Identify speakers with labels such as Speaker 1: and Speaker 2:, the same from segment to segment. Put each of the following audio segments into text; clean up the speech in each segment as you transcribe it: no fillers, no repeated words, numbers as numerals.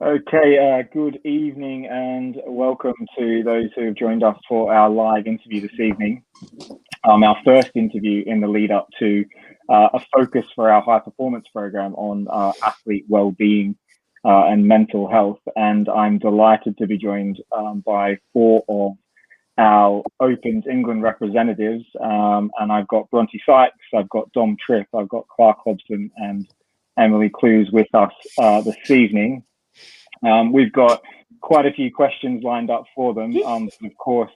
Speaker 1: Okay, good evening and welcome to those who have joined us for our live interview this evening. Our first interview in the lead up to a focus for our high performance program on athlete well-being and mental health. And I'm delighted to be joined by four of our Opens England representatives. And I've got Bronte Sykes, I've got Dom Tripp, I've got Clark Hobson and Emily Clews with us this evening. We've got quite a few questions lined up for them. Of course,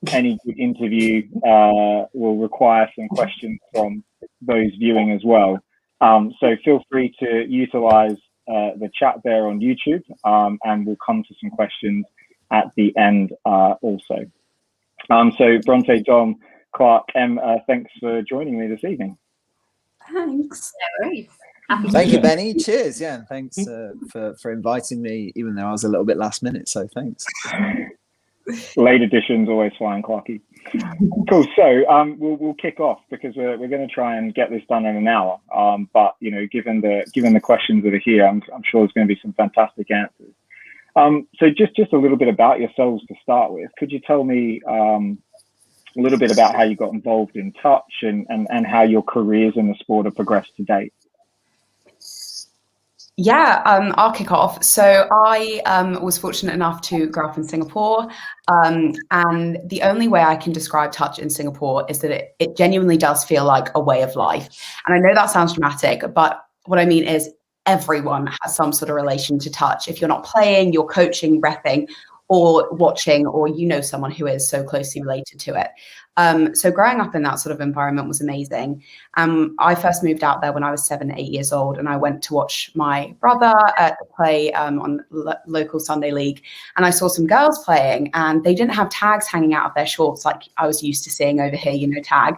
Speaker 1: any good interview will require some questions from those viewing as well. So feel free to utilize the chat there on YouTube, and we'll come to some questions at the end also. So Bronte, Dom, Clark, Em, thanks for joining me this evening.
Speaker 2: Thanks.
Speaker 3: No worries.
Speaker 4: Thank you, Benny. Cheers. Yeah, and thanks for inviting me, even though I was a little bit last minute. So thanks.
Speaker 1: Late editions always fine, Clarky. Cool. So we'll kick off because we're going to try and get this done in an hour. But you know, given the questions that are here, I'm sure there's going to be some fantastic answers. So just a little bit about yourselves to start with. Could you tell me a little bit about how you got involved in touch and how your careers in the sport have progressed to date?
Speaker 2: Yeah, I'll kick off. So I was fortunate enough to grow up in Singapore, and the only way I can describe touch in Singapore is that it genuinely does feel like a way of life. And I know that sounds dramatic, but what I mean is everyone has some sort of relation to touch. If you're not playing, you're coaching, reffing, or watching, or you know someone who is so closely related to it. So growing up in that sort of environment was amazing. I first moved out there when I was 7, 8 years old, and I went to watch my brother play on local Sunday league, and I saw some girls playing, and they didn't have tags hanging out of their shorts like I was used to seeing over here, you know, tag.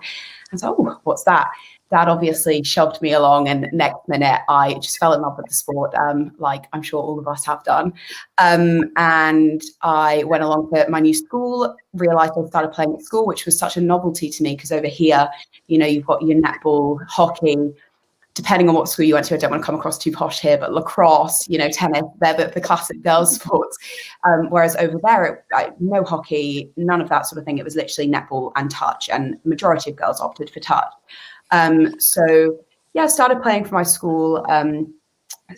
Speaker 2: And so, oh, what's that? Dad obviously shoved me along, and next minute I just fell in love with the sport, like I'm sure all of us have done. And I went along to my new school, realised I started playing at school, which was such a novelty to me because over here, you know, you've got your netball, hockey, depending on what school you went to, I don't want to come across too posh here, but lacrosse, you know, tennis, they're the classic girls' sports. Whereas over there, no hockey, none of that sort of thing. It was literally netball and touch, and the majority of girls opted for touch. So yeah, I started playing for my school,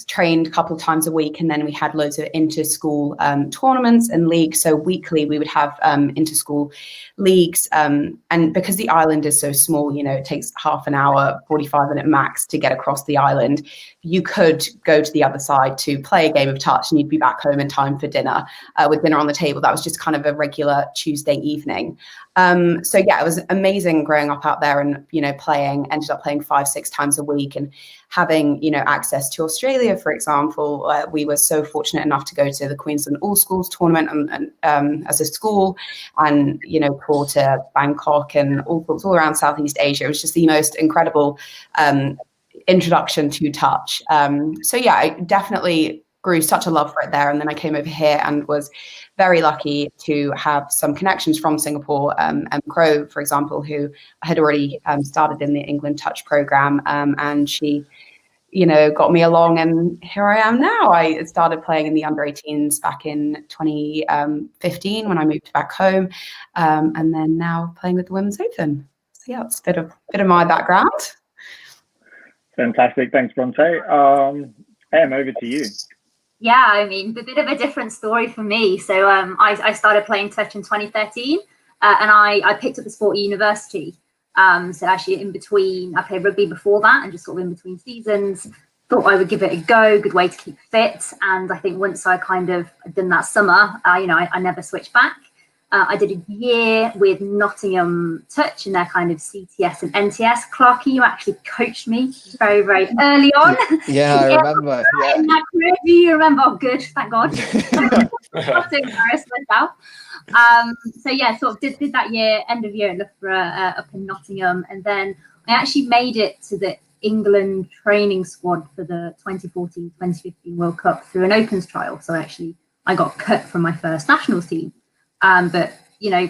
Speaker 2: trained a couple of times a week, and then we had loads of inter-school tournaments and leagues. So weekly we would have inter-school leagues, and because the island is so small, you know, it takes half an hour, 45-minute max to get across the island. You could go to the other side to play a game of touch, and you'd be back home in time for dinner, with dinner on the table. That was just kind of a regular Tuesday evening. So yeah, it was amazing growing up out there and, you know, ended up playing 5-6 times a week and having, you know, access to Australia, for example. We were so fortunate enough to go to the Queensland All Schools tournament and as a school, and, you know, tour to Bangkok and all around Southeast Asia. It was just the most incredible introduction to touch. So yeah, I definitely grew such a love for it there. And then I came over here and was very lucky to have some connections from Singapore. Crow, for example, who had already started in the England Touch program, and she, you know, got me along, and here I am now. I started playing in the under-18s back in 2015 when I moved back home, and then now playing with the Women's Open. So yeah, it's a bit of my background.
Speaker 1: Fantastic, thanks, Bronte. Em, over to you.
Speaker 3: Yeah, I mean, a bit of a different story for me. So I started playing touch in 2013, and I picked up the sport at university. So actually in between, I played rugby before that, and just sort of in between seasons, thought I would give it a go, good way to keep fit. And I think once I kind of done that summer, you know, I never switched back. I did a year with Nottingham Touch in their kind of CTS and NTS. Clarky, you actually coached me very, very early on.
Speaker 4: Yeah, I remember. Yeah.
Speaker 3: In that career. Do you remember? Oh, good, thank God. Not so embarrassed myself. So yeah, sort of did that year, end of year at Loughborough, up in Nottingham, and then I actually made it to the England training squad for the 2014-2015 World Cup through an Opens trial. So I got cut from my first nationals team. But, you know,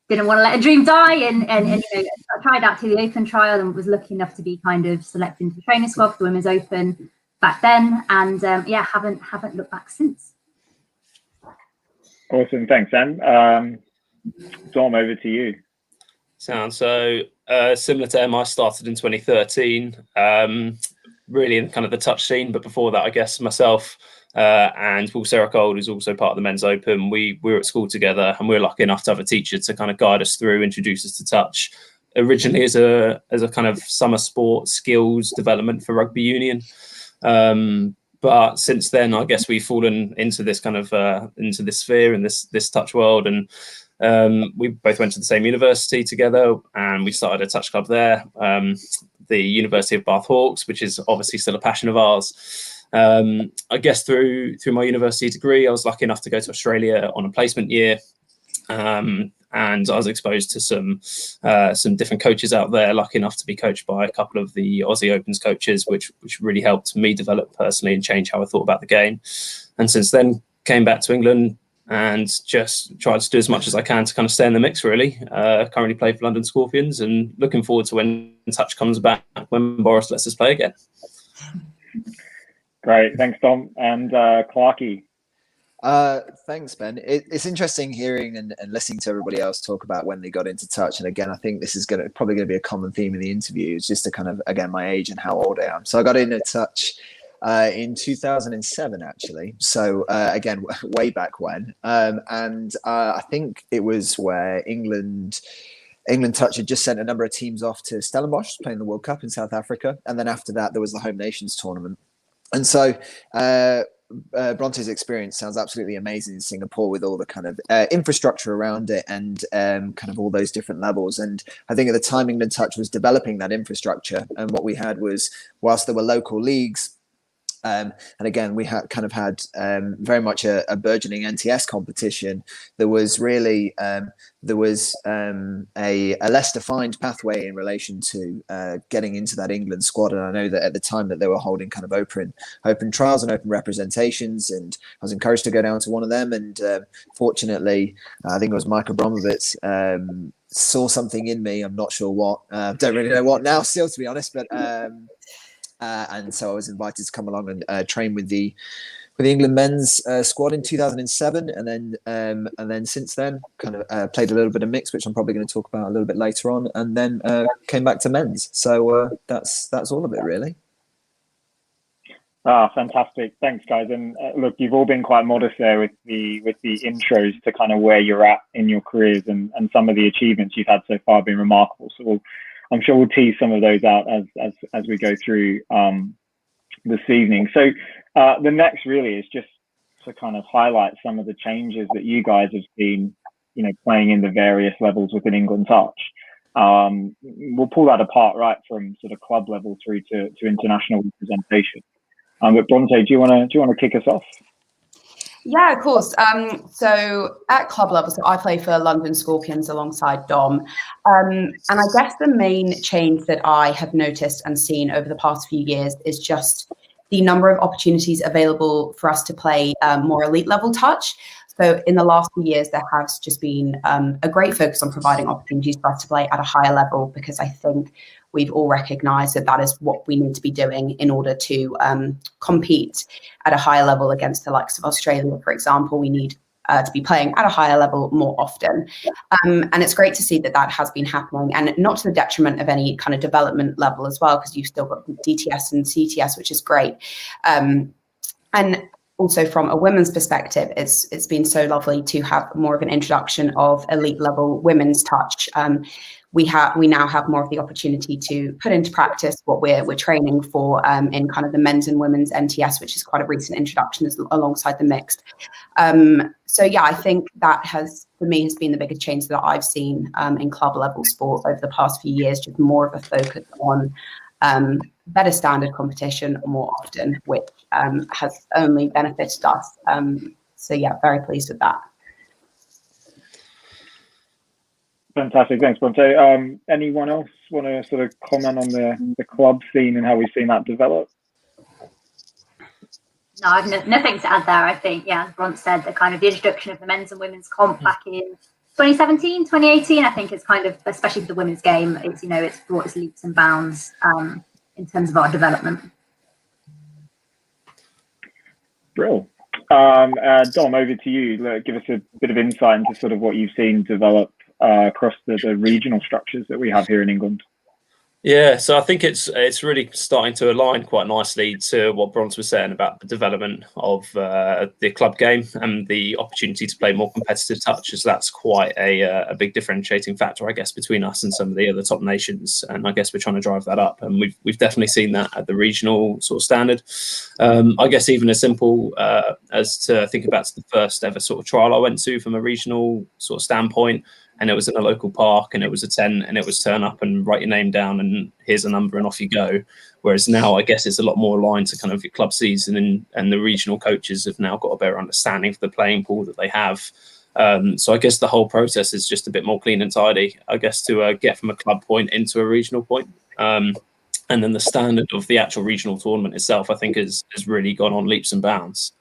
Speaker 3: didn't want to let a dream die, and you know, I tried out to the Open trial and was lucky enough to be kind of selected into the training squad for the Women's Open. back then, and yeah, haven't looked back since.
Speaker 1: Awesome, thanks, Dan. Dom, over to you.
Speaker 5: Sounds so similar to Em. I started in 2013, really in kind of the touch scene. But before that, I guess myself and Will Seracold, who's also part of the Men's Open, we were at school together, and we were lucky enough to have a teacher to kind of guide us through, introduce us to touch. Originally as a kind of summer sport skills development for rugby union. But since then, I guess we've fallen into this kind of into this sphere and this touch world, and we both went to the same university together, and we started a touch club there, the University of Bath Hawks, which is obviously still a passion of ours. I guess through my university degree, I was lucky enough to go to Australia on a placement year, and I was exposed to some different coaches out there. Lucky enough to be coached by a couple of the Aussie Opens coaches, which really helped me develop personally and change how I thought about the game. And since then, came back to England and just tried to do as much as I can to kind of stay in the mix, really. Currently play for London Scorpions, and looking forward to when touch comes back, when Boris lets us play again.
Speaker 1: Great, thanks, Dom. And Clarky.
Speaker 4: Thanks, Ben. It's interesting hearing and listening to everybody else talk about when they got into touch. And again, I think this is probably going to be a common theme in the interview. It's just to kind of, again, my age and how old I am. So I got into touch in 2007, actually. So again, way back when. And I think it was where England Touch had just sent a number of teams off to Stellenbosch playing the World Cup in South Africa. And then after that, there was the Home Nations tournament. And so Bronte's experience sounds absolutely amazing in Singapore, with all the kind of infrastructure around it and kind of all those different levels. And I think at the time England Touch was developing that infrastructure, and what we had was, whilst there were local leagues, and again, we had very much a burgeoning NTS competition. There was really a less defined pathway in relation to getting into that England squad. And I know that at the time that they were holding kind of open trials and open representations, and I was encouraged to go down to one of them. And fortunately, I think it was Mike Abramovitz saw something in me. I'm not sure what. Don't really know what now, still, to be honest, but. And so I was invited to come along and train with the England men's squad in 2007, and then since then kind of played a little bit of mix, which I'm probably going to talk about a little bit later on, and then came back to men's. So that's all of it, really.
Speaker 1: Fantastic, thanks, guys. And look, you've all been quite modest there with the intros to kind of where you're at in your careers, and some of the achievements you've had so far have been remarkable. So I'm sure we'll tease some of those out as we go through this evening. So the next really is just to kind of highlight some of the changes that you guys have seen, playing in the various levels within England Touch. We'll pull that apart right from sort of club level through to international representation. But Bronte, do you want to kick us off?
Speaker 2: Yeah, of course. So at club level, so I play for London Scorpions alongside Dom. And I guess the main change that I have noticed and seen over the past few years is just the number of opportunities available for us to play more elite level touch. So in the last few years, there has just been a great focus on providing opportunities for us to play at a higher level, because I think we've all recognised that is what we need to be doing in order to compete at a higher level against the likes of Australia, for example. We need to be playing at a higher level more often. And it's great to see that has been happening, and not to the detriment of any kind of development level as well, because you've still got DTS and CTS, which is great. And also from a women's perspective, it's been so lovely to have more of an introduction of elite level women's touch. We now have more of the opportunity to put into practice what we're training for in kind of the men's and women's NTS, which is quite a recent introduction alongside the mixed. So yeah, I think that has been the biggest change that I've seen in club level sport over the past few years, just more of a focus on better standard competition more often, which has only benefited us. So yeah, very pleased with that.
Speaker 1: Fantastic, thanks, Bronte. Anyone else want to sort of comment on the club scene and how we've seen that develop?
Speaker 3: No, I've nothing to add there. I think, yeah, as Bronte said, the kind of the introduction of the men's and women's comp back in 2017, 2018, I think it's kind of, especially for the women's game, it's brought us leaps and bounds in terms of our development.
Speaker 1: Brill. Dom, over to you. Give us a bit of insight into sort of what you've seen develop across the regional structures that we have here in England.
Speaker 5: Yeah, so I think it's really starting to align quite nicely to what Bronte was saying about the development of the club game and the opportunity to play more competitive touch, as that's quite a big differentiating factor, I guess, between us and some of the other top nations. And I guess we're trying to drive that up, and we've definitely seen that at the regional sort of standard. I guess even as simple as to think about the first ever sort of trial I went to from a regional sort of standpoint. And it was in a local park, and it was a tent, and it was turn up and write your name down, and here's a number, and off you go. Whereas now, I guess it's a lot more aligned to kind of your club season, and the regional coaches have now got a better understanding of the playing pool that they have. So I guess the whole process is just a bit more clean and tidy, I guess, to get from a club point into a regional point. And then the standard of the actual regional tournament itself, I think, has really gone on leaps and bounds.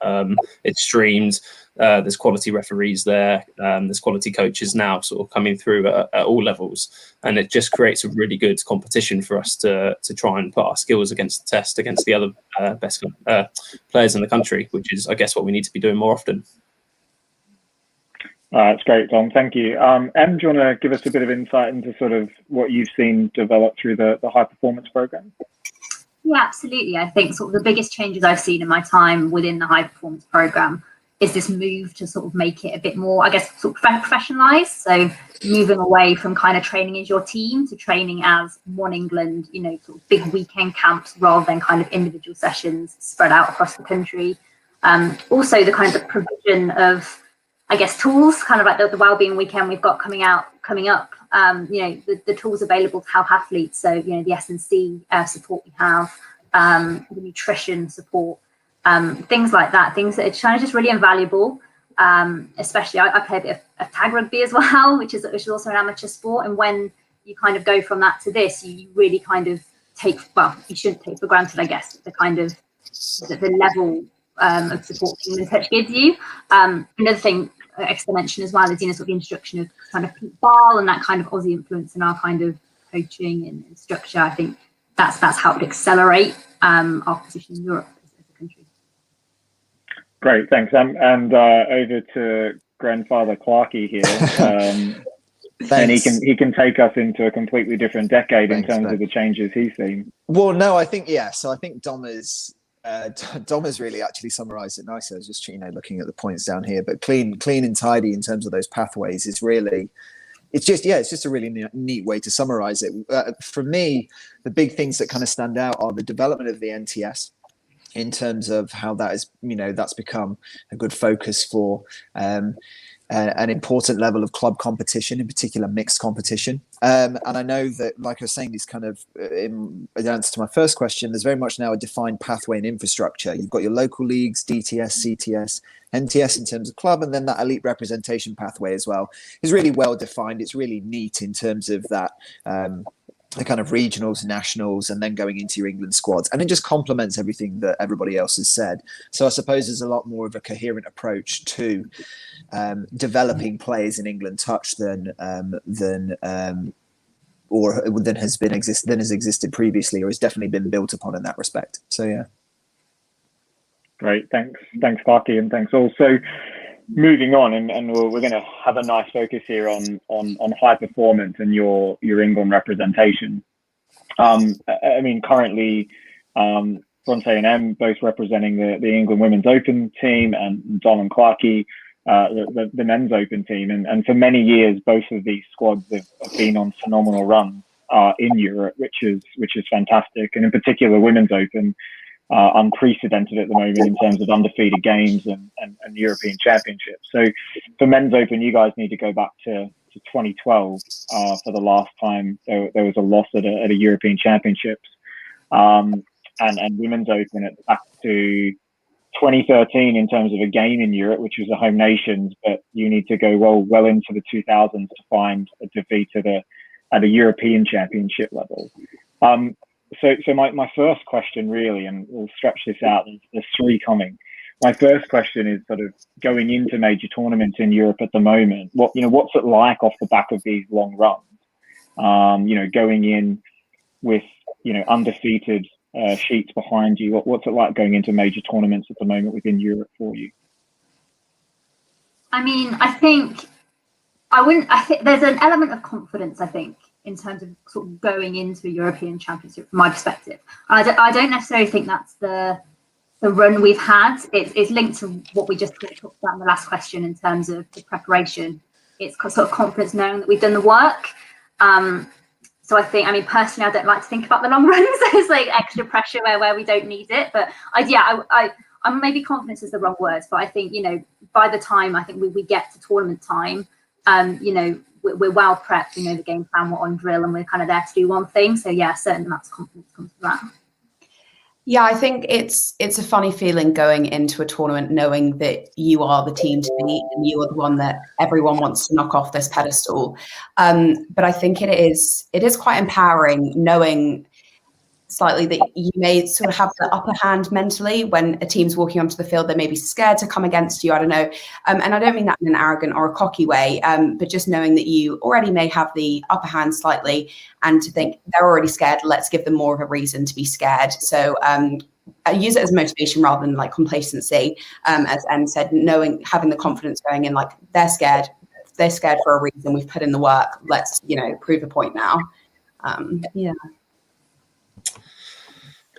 Speaker 5: It's streamed. There's quality referees there. There's quality coaches now sort of coming through at all levels. And it just creates a really good competition for us to try and put our skills against the test against the other best players in the country, which is, I guess, what we need to be doing more often.
Speaker 1: That's great, Dom. Thank you. Em, do you want to give us a bit of insight into sort of what you've seen develop through the high performance program?
Speaker 3: Yeah, absolutely. I think sort of the biggest changes I've seen in my time within the high performance program is this move to sort of make it a bit more, I guess, sort of professionalized. So moving away from kind of training as your team to training as One England, you know, sort of big weekend camps rather than kind of individual sessions spread out across the country. Also the kind of provision of, I guess, tools, kind of like the wellbeing weekend we've got coming up. You know, the tools available to help athletes. So, you know, the S&C support we have, the nutrition support, things like that. Things that are kind of just really invaluable. Especially, I play a bit of tag rugby as well, which is also an amateur sport. And when you kind of go from that to this, you really kind of you shouldn't take for granted, I guess, the kind of the level of support Team in Touch gives you. Another thing to mention as well is, you know, sort of the introduction of kind of Pete Ball and that kind of Aussie influence in our kind of coaching and structure. I think that's helped accelerate our position in Europe as a country.
Speaker 1: Great, thanks. And over to grandfather Clarkey here. And he can take us into a completely different decade in terms of the changes he's seen.
Speaker 4: Well, no, I think, yeah. So I think Dom has really actually summarised it nicely. I was just, you know, looking at the points down here, but clean and tidy in terms of those pathways is really, it's just a really neat way to summarise it. For me, the big things that kind of stand out are the development of the NTS in terms of how that is, you know, that's become a good focus for an important level of club competition, in particular mixed competition. And I know that, like I was saying, this kind of, in answer to my first question, there's very much now a defined pathway and infrastructure. You've got your local leagues, DTS, CTS, NTS in terms of club, and then that elite representation pathway as well is really well defined. It's really neat in terms of that, the kind of regionals, nationals, and then going into your England squads. And it just complements everything that everybody else has said. So I suppose there's a lot more of a coherent approach to developing players in England touch than has existed previously, or has definitely been built upon in that respect. So yeah.
Speaker 1: Great, thanks, Clarky, and thanks also. Moving on, and we're going to have a nice focus here on high performance and your England representation. I mean, currently, Bronte and Em both representing the England Women's Open team, and Dom and Clarky the Men's Open team. And for many years, both of these squads have been on phenomenal runs in Europe, which is fantastic. And in particular, Women's Open, unprecedented at the moment in terms of undefeated games and European Championships. So for Men's Open, you guys need to go back to 2012 for the last time there was a loss at a European Championships. And Women's Open back to 2013 in terms of a game in Europe, which was the home nations, but you need to go well into the 2000s to find a defeat at a European Championship level. So my first question really, and we'll stretch this out, there's three coming. My first question is sort of going into major tournaments in Europe at the moment. What's it like off the back of these long runs? Going in with, undefeated sheets behind you. What's it like going into major tournaments at the moment within Europe for you?
Speaker 3: I mean, I think there's an element of confidence, I think, in terms of sort of going into a European Championship from my perspective. I don't necessarily think that's the run we've had. It's linked to what we just talked about in the last question in terms of the preparation. It's sort of confidence knowing that we've done the work. So I think, I mean, personally, I don't like to think about the long runs. There's like extra pressure where we don't need it. But I'm maybe confidence is the wrong words, but I think, you know, by the time I think we get to tournament time, you know, we're well prepped, we know the game plan, we're on drill, and we're kind of there to do one thing. So yeah, certain amounts of confidence comes from that.
Speaker 2: Yeah, I think it's a funny feeling going into a tournament knowing that you are the team to beat and you are the one that everyone wants to knock off this pedestal. But I think it is quite empowering knowing slightly that you may sort of have the upper hand mentally when a team's walking onto the field. They may be scared to come against you. I don't know. And I don't mean that in an arrogant or a cocky way, but just knowing that you already may have the upper hand slightly and to think they're already scared. Let's give them more of a reason to be scared. So I use it as motivation rather than like complacency. As Em said, having the confidence going in, like they're scared for a reason. We've put in the work. Let's, you know, prove a point now. Yeah.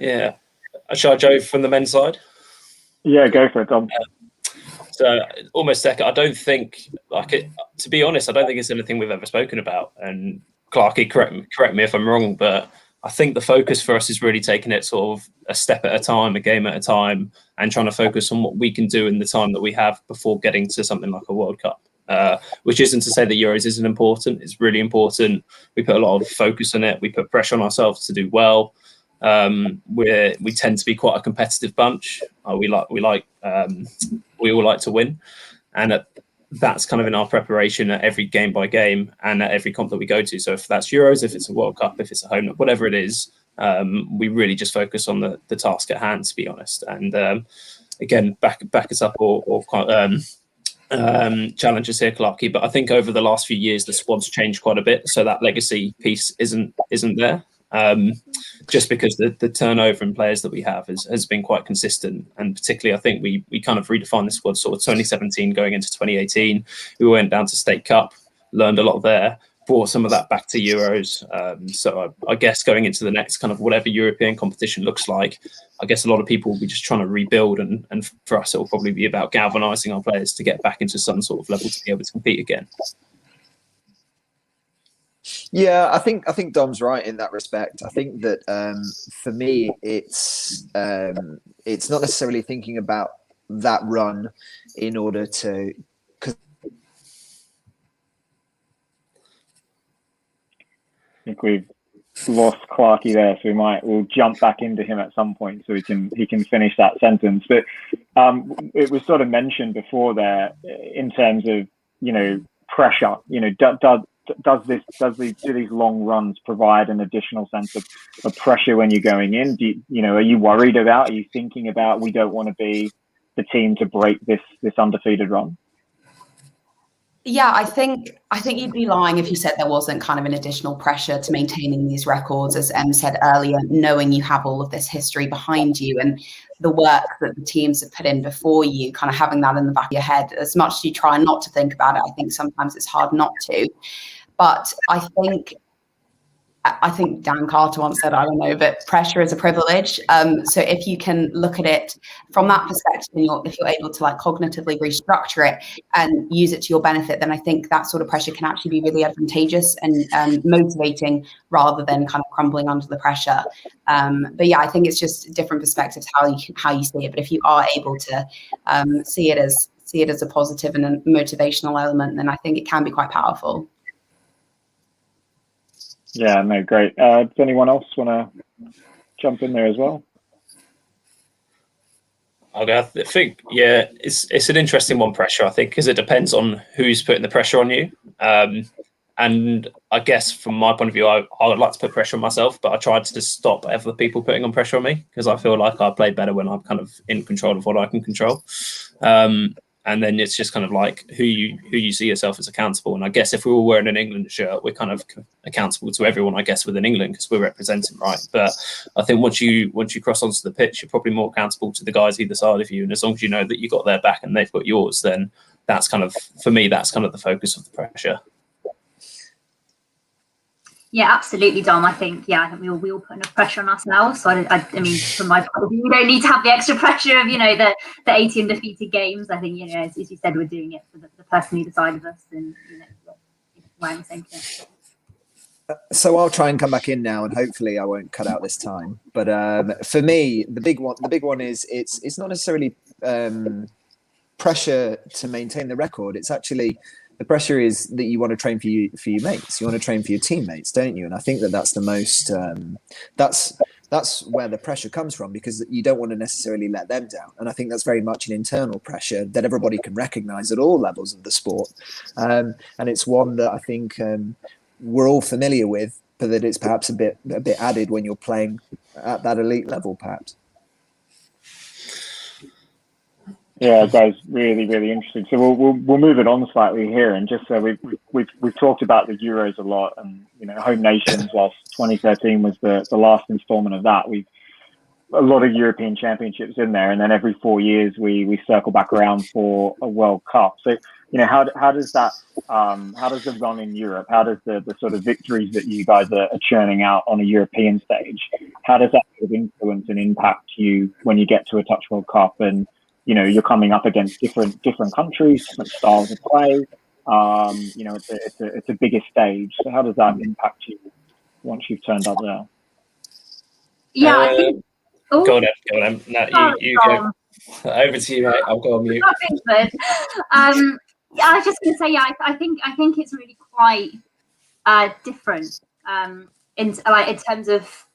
Speaker 5: Yeah. Shall I go from the men's side?
Speaker 1: Yeah, go for it, Dom.
Speaker 5: So almost second. I don't think, like it, to be honest, I don't think it's anything we've ever spoken about. And Clarky, correct me if I'm wrong, but I think the focus for us is really taking it sort of a step at a time, a game at a time, and trying to focus on what we can do in the time that we have before getting to something like a World Cup. Which isn't to say that Euros isn't important. It's really important. We put a lot of focus on it. We put pressure on ourselves to do well. We tend to be quite a competitive bunch. We all like to win, and that's kind of in our preparation at every game by game and at every comp that we go to. So if that's Euros, if it's a World Cup, if it's a home, whatever it is, we really just focus on the task at hand, to be honest. And again, back us up or challenge us here, Clarky. But I think over the last few years, the squad's changed quite a bit, so that legacy piece isn't there. Just because the turnover in players that we have has been quite consistent, and particularly I think we kind of redefined the squad sort of 2017 going into 2018. We went down to State Cup, learned a lot there, brought some of that back to Euros. So I guess going into the next kind of whatever European competition looks like, I guess a lot of people will be just trying to rebuild, and for us it will probably be about galvanising our players to get back into some sort of level to be able to compete again.
Speaker 4: Yeah, I think Dom's right in that respect. I think that for me, it's not necessarily thinking about that run in order to. I
Speaker 1: think we've lost Clarky there, so we'll jump back into him at some point so he can finish that sentence. But it was sort of mentioned before there in terms of, you know, pressure. You know, do these long runs provide an additional sense of pressure when you're going in? Are you worried about? Are you thinking about we don't want to be the team to break this undefeated run?
Speaker 2: Yeah, I think you'd be lying if you said there wasn't kind of an additional pressure to maintaining these records, as Em said earlier, knowing you have all of this history behind you and the work that the teams have put in before you, kind of having that in the back of your head. As much as you try not to think about it, I think sometimes it's hard not to. But I think Dan Carter once said, I don't know, but pressure is a privilege. So if you can look at it from that perspective, and if you're able to like cognitively restructure it and use it to your benefit, then I think that sort of pressure can actually be really advantageous and motivating rather than kind of crumbling under the pressure. But yeah, I think it's just different perspectives how you see it. But if you are able to see it as a positive and a motivational element, then I think it can be quite powerful.
Speaker 1: Yeah, no, great. Does anyone else want to jump in there as well?
Speaker 5: I think, yeah, it's an interesting one, pressure, I think, because it depends on who's putting the pressure on you. And I guess from my point of view, I would like to put pressure on myself, but I tried to just stop other people putting on pressure on me because I feel like I play better when I'm kind of in control of what I can control. And And then it's just kind of like who you see yourself as accountable. And I guess if we were wearing an England shirt, we're kind of accountable to everyone, I guess, within England because we're representing, right? But I think once you cross onto the pitch, you're probably more accountable to the guys either side of you. And as long as you know that you got their back and they've got yours, then that's kind of, for me, that's kind of the focus of the pressure.
Speaker 3: Yeah, absolutely, Dom. I think we all put enough pressure on ourselves. So I mean, from my point of view, we don't need to have the extra pressure of, the 80 undefeated games. I think, as you said, we're doing it for the person either side of us, and we're the same thing.
Speaker 4: So I'll try and come back in now, and hopefully I won't cut out this time. But for me, the big one is it's not necessarily pressure to maintain the record. It's actually the pressure is that you want to train for your mates. You want to train for your teammates, don't you? And I think that's the most that's where the pressure comes from, because you don't want to necessarily let them down. And I think that's very much an internal pressure that everybody can recognize at all levels of the sport. And it's one that I think we're all familiar with, but that it's perhaps a bit added when you're playing at that elite level, perhaps.
Speaker 1: Yeah, guys, really, really interesting. So we'll move it on slightly here, and just so we've talked about the Euros a lot, and home nations. Whilst 2013 was the last instalment of that, we've a lot of European championships in there, and then every 4 years we circle back around for a World Cup. So how does the run in Europe, how does the sort of victories that you guys are churning out on a European stage, how does that sort of influence and impact you when you get to a Touch World Cup and you're coming up against different countries, different styles of play. It's a bigger stage. So how does that impact you once you've turned up there?
Speaker 3: Yeah, I think.
Speaker 5: Go on. No, you go. Over to you, mate. I'll go on mute.
Speaker 3: I was just going to say, I think it's really quite different in terms of.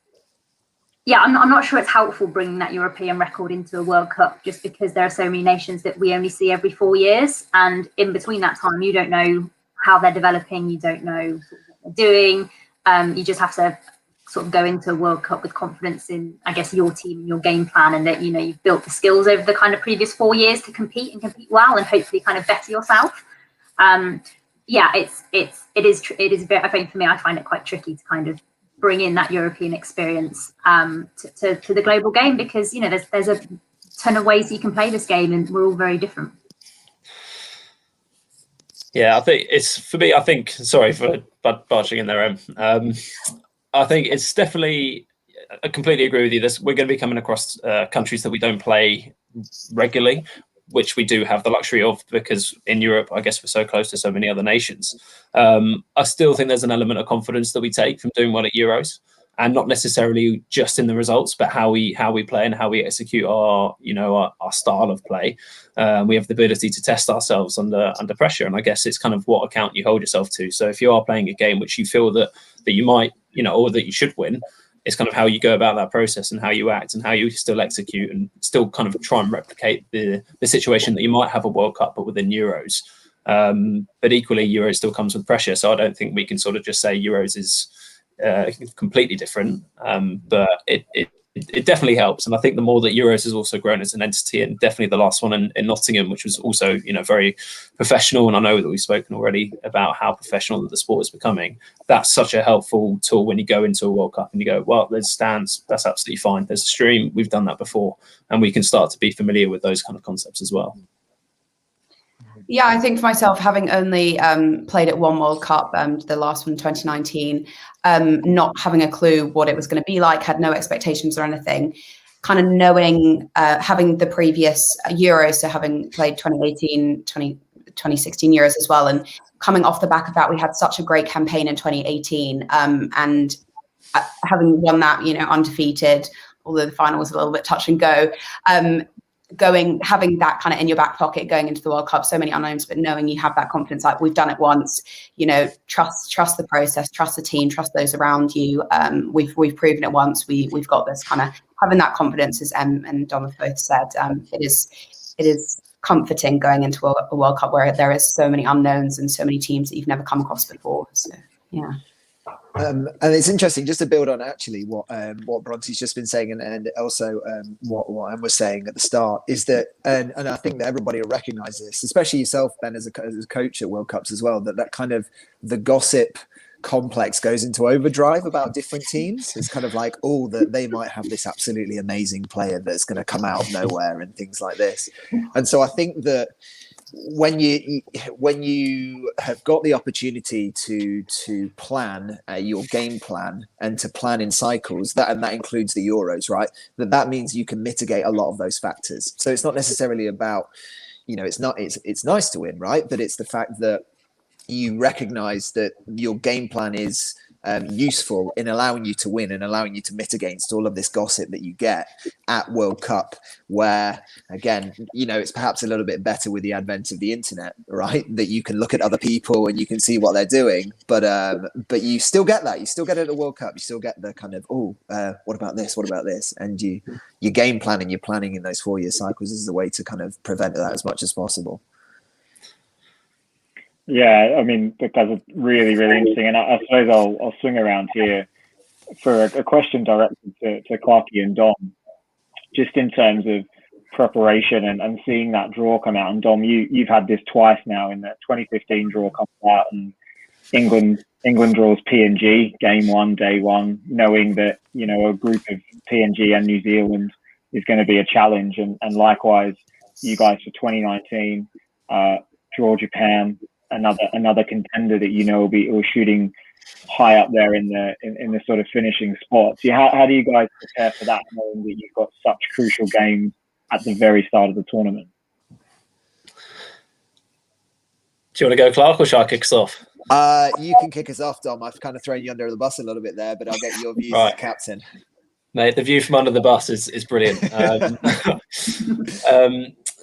Speaker 3: Yeah, I'm not sure it's helpful bringing that European record into a World Cup, just because there are so many nations that we only see every 4 years. And in between that time, you don't know how they're developing. You don't know what they're doing. You just have to sort of go into a World Cup with confidence in, I guess, your team and your game plan, and that, you've built the skills over the kind of previous 4 years to compete well and hopefully kind of better yourself. It is very, I think for me, I find it quite tricky to kind of bring in that European experience to the global game, because there's a ton of ways you can play this game, and we're all very different.
Speaker 5: Yeah, I think it's, for me, I think, sorry for barging in there, I think it's definitely, I completely agree with you. We're going to be coming across countries that we don't play regularly, which we do have the luxury of, because in Europe, I guess we're so close to so many other nations. I still think there's an element of confidence that we take from doing well at Euros, and not necessarily just in the results, but how we play and how we execute our style of play. We have the ability to test ourselves under pressure, and I guess it's kind of what account you hold yourself to. So if you are playing a game which you feel that you might, or that you should win, it's kind of how you go about that process and how you act and how you still execute and still kind of try and replicate the situation that you might have a World Cup, but within Euros. But equally, Euros still comes with pressure. So I don't think we can sort of just say Euros is completely different. But it definitely helps. And I think the more that Euros has also grown as an entity, and definitely the last one in Nottingham, which was also, very professional. And I know that we've spoken already about how professional the sport is becoming. That's such a helpful tool when you go into a World Cup and you go, well, there's stands, that's absolutely fine. There's a stream, we've done that before. And we can start to be familiar with those kind of concepts as well.
Speaker 2: Yeah, I think for myself, having only played at one World Cup, the last one in 2019, not having a clue what it was going to be like, had no expectations or anything, kind of knowing, having the previous Euros, so having played 2018, 2016 Euros as well, and coming off the back of that, we had such a great campaign in 2018, and having won that, undefeated, although the final was a little bit touch and go, having that kind of in your back pocket going into the World Cup, so many unknowns, but knowing you have that confidence, like we've done it once, trust the process, trust the team, trust those around you. We've proven it once. We've got this, kind of having that confidence, as Em and Dom have both said. It is comforting going into a World Cup where there is so many unknowns and so many teams that you've never come across before. So yeah.
Speaker 4: And it's interesting just to build on actually what Bronte's just been saying, and also what Anne was saying at the start is that, and I think that everybody will recognise this, especially yourself, Ben, as a coach at World Cups as well, that kind of the gossip complex goes into overdrive about different teams. It's kind of like, oh, that they might have this absolutely amazing player that's going to come out of nowhere and things like this. And so I think that when you have got the opportunity to plan your game plan and to plan in cycles, that includes the Euros, right? That means you can mitigate a lot of those factors. So it's not necessarily about, it's nice to win, right? But it's the fact that you recognize that your game plan is useful in allowing you to win and allowing you to mitigate against all of this gossip that you get at World Cup, where again, it's perhaps a little bit better with the advent of the internet, right? That you can look at other people and you can see what they're doing, but you still get that. You still get it at the World Cup. You still get the kind of, what about this? What about this? And your game plan and your planning in those 4-year cycles is the way to kind of prevent that as much as possible.
Speaker 1: Yeah, I mean, that's really, really interesting. And I suppose I'll swing around here for a question directed to Clarky and Dom, just in terms of preparation and seeing that draw come out. And Dom, you've had this twice now. In the 2015 draw comes out and England draws PNG game 1, day 1, knowing that, a group of PNG and New Zealand is going to be a challenge. And likewise, you guys for 2019 draw Japan, another contender that will be shooting high up there in the sort of finishing spots. How do you guys prepare for that, knowing that you've got such crucial games at the very start of the tournament?
Speaker 5: Do you want to go, Clark, or shall I kick us off?
Speaker 4: You can kick us off, Dom. I've kind of thrown you under the bus a little bit there, but I'll get your views as captain.
Speaker 5: Mate, the view from under the bus is brilliant.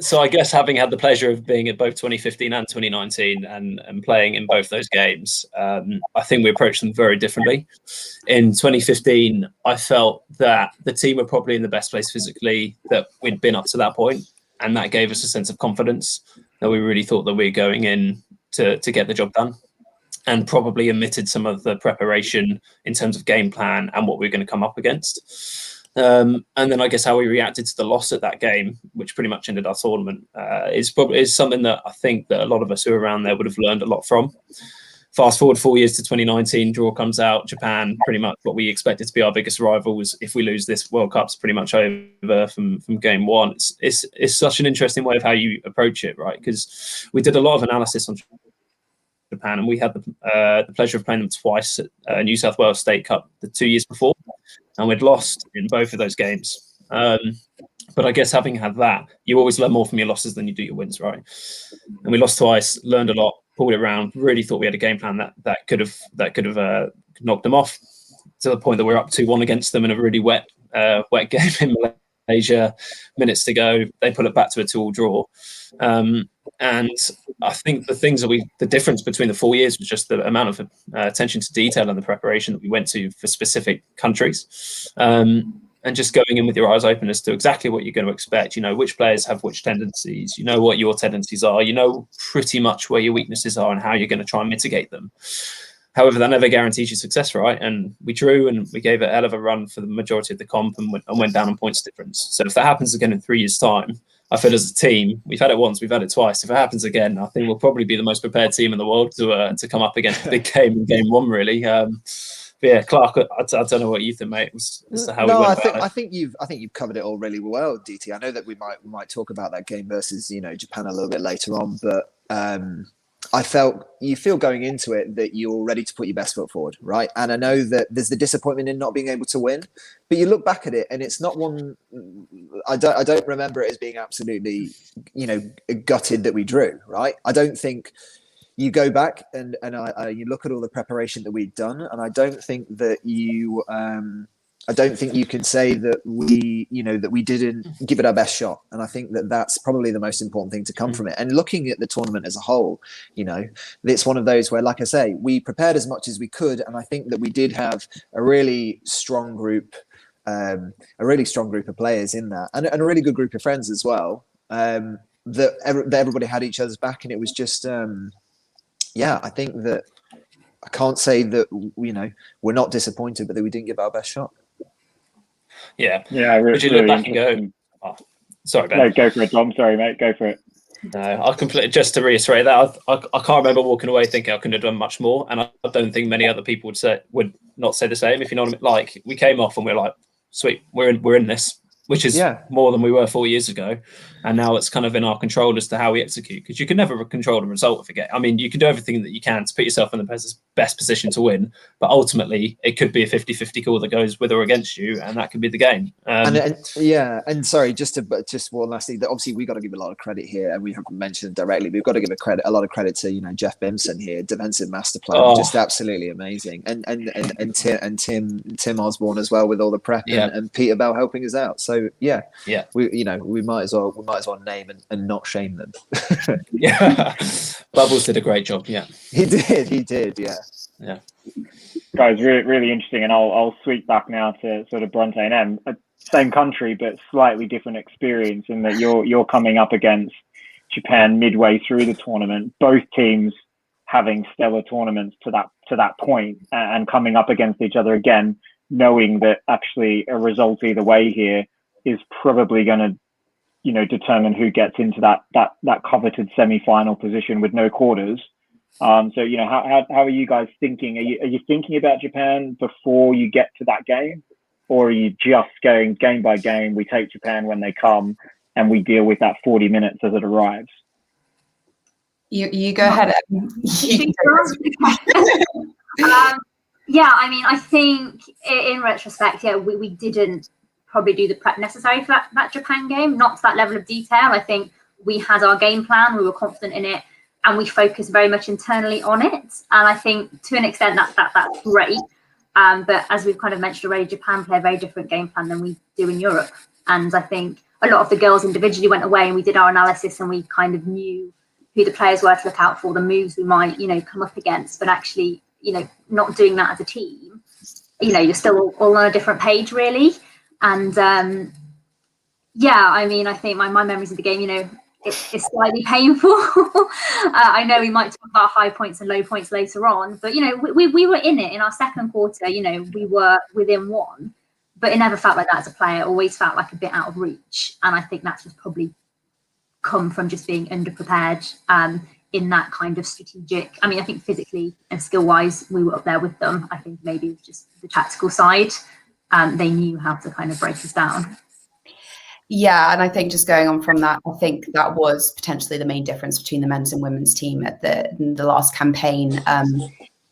Speaker 5: So I guess having had the pleasure of being at both 2015 and 2019 and playing in both those games, I think we approached them very differently. In 2015, I felt that the team were probably in the best place physically that we'd been up to that point, and that gave us a sense of confidence that we really thought that we were going in to get the job done, and probably omitted some of the preparation in terms of game plan and what we were going to come up against. And then I guess how we reacted to the loss at that game, which pretty much ended our tournament, is something that I think that a lot of us who were around there would have learned a lot from. Fast forward 4 years to 2019, draw comes out, Japan, pretty much what we expected to be our biggest rivals. If we lose this World Cup's pretty much over from game 1. It's such an interesting way of how you approach it, right? Because we did a lot of analysis on Japan, and we had the pleasure of playing them twice at New South Wales State Cup the 2 years before, and we'd lost in both of those games. But I guess having had that, you always learn more from your losses than you do your wins, right? And we lost twice, learned a lot, pulled it around, really thought we had a game plan that could have knocked them off, to the point that we're up 2-1 against them in a really wet game in Malaysia. Minutes to go, they put it back to a 2-2 draw. And I think the difference between the 4 years was just the amount of attention to detail and the preparation that we went to for specific countries. And just going in with your eyes open as to exactly what you're going to expect. Which players have which tendencies, what your tendencies are, pretty much where your weaknesses are and how you're going to try and mitigate them. However, that never guarantees you success, right? And we drew and we gave it a hell of a run for the majority of the comp and went down on points difference. So if that happens again in 3 years' time, I feel as a team, we've had it once, we've had it twice. If it happens again, I think we'll probably be the most prepared team in the world to come up against a big game in game 1, really. But yeah, Clark, I don't know what you think, mate. As to how we went about it.
Speaker 4: I think you've covered it all really well, DT. I know that we might talk about that game versus Japan a little bit later on, but I felt you feel going into it that you're ready to put your best foot forward, right? And I know that there's the disappointment in not being able to win, but you look back at it and it's not one. I don't remember it as being absolutely, gutted that we drew, right? I don't think you go back and you look at all the preparation that we'd done, and I don't think that you. I don't think you can say that we didn't give it our best shot. And I think that that's probably the most important thing to come from it. And looking at the tournament as a whole, it's one of those where, like I say, we prepared as much as we could. And I think that we did have a really strong group of players in that, and a really good group of friends as well, that everybody had each other's back. And it was just, I think that I can't say that we're not disappointed, but that we didn't give our best shot.
Speaker 5: Yeah.
Speaker 1: Would
Speaker 5: you look back and go, oh, sorry, Ben.
Speaker 1: No, go for it, Dom. Sorry, mate. Go for it.
Speaker 5: No, I completely, just to reiterate that, I can't remember walking away thinking I couldn't have done much more, and I don't think many other people would not say the same. If you know what I mean, like we came off and we're like, sweet, we're in this, which is more than we were 4 years ago, and now it's kind of in our control as to how we execute, because you can never control the result of a game. I mean, you can do everything that you can to put yourself in the best position to win, but ultimately it could be a 50-50 call that goes with or against you, and that could be the game.
Speaker 4: And sorry, just one last thing. That obviously we got to give a lot of credit here, and we haven't mentioned it directly. We've got to give a lot of credit to Jeff Bimson here, defensive master plan, just absolutely amazing, and Tim Osborne as well with all the prep, and Peter Bell helping us out. So we might as well name and not shame them.
Speaker 5: Bubbles did a great job.
Speaker 4: He did.
Speaker 5: Yeah.
Speaker 1: Guys, really, really interesting, and I'll sweep back now to sort of Bronte and Em. Same country, but slightly different experience in that you're coming up against Japan midway through the tournament. Both teams having stellar tournaments to that point, and coming up against each other again, knowing that actually a result either way here is probably going to, determine who gets into that coveted semi-final position with no quarters. So how are you guys thinking? Are you thinking about Japan before you get to that game, or are you just going game by game? We take Japan when they come, and we deal with that 40 minutes as it arrives.
Speaker 2: You go ahead.
Speaker 3: I mean, I think in retrospect, we didn't probably do the prep necessary for that Japan game, not to that level of detail. I think we had our game plan, we were confident in it, and we focused very much internally on it. And I think to an extent that's great. But as we've kind of mentioned already, Japan play a very different game plan than we do in Europe. And I think a lot of the girls individually went away and we did our analysis, and we kind of knew who the players were to look out for, the moves we might, come up against. But actually, not doing that as a team, you're still all on a different page, really. And I mean, I think my memories of the game, it's slightly painful. I know we might talk about high points and low points later on, but we were in it in our second quarter. We were within one, but it never felt like that as a player. It always felt like a bit out of reach, and I think that's just probably come from just being underprepared in that kind of strategic. I mean, I think physically and skill wise we were up there with them. I think maybe it was just the tactical side. They knew how to kind of break us down.
Speaker 2: Yeah, and I think just going on from that, I think that was potentially the main difference between the men's and women's team at the last campaign.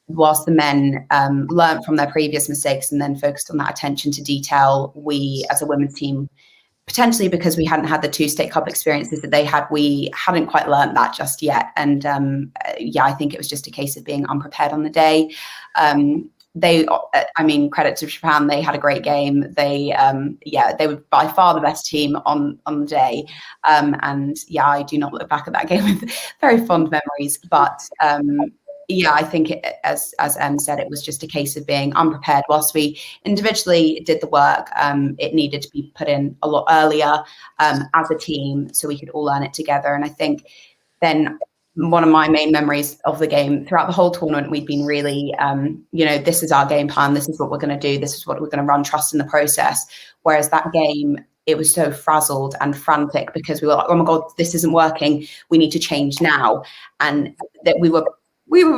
Speaker 2: Whilst the men learned from their previous mistakes and then focused on that attention to detail, we as a women's team, potentially because we hadn't had the 2 State Cup experiences that they had, we hadn't quite learned that just yet. And I think it was just a case of being unprepared on the day. Credit to Japan, they had a great game. They were by far the best team on the day. I do not look back at that game with very fond memories. But I think as Em said, it was just a case of being unprepared. Whilst we individually did the work, it needed to be put in a lot earlier as a team so we could all learn it together. And I think then one of my main memories of the game throughout the whole tournament, we'd been really, this is our game plan. This is what we're going to do. This is what we're going to run, trust in the process. Whereas that game, it was so frazzled and frantic because we were like, oh my God, this isn't working. We need to change now. And that we were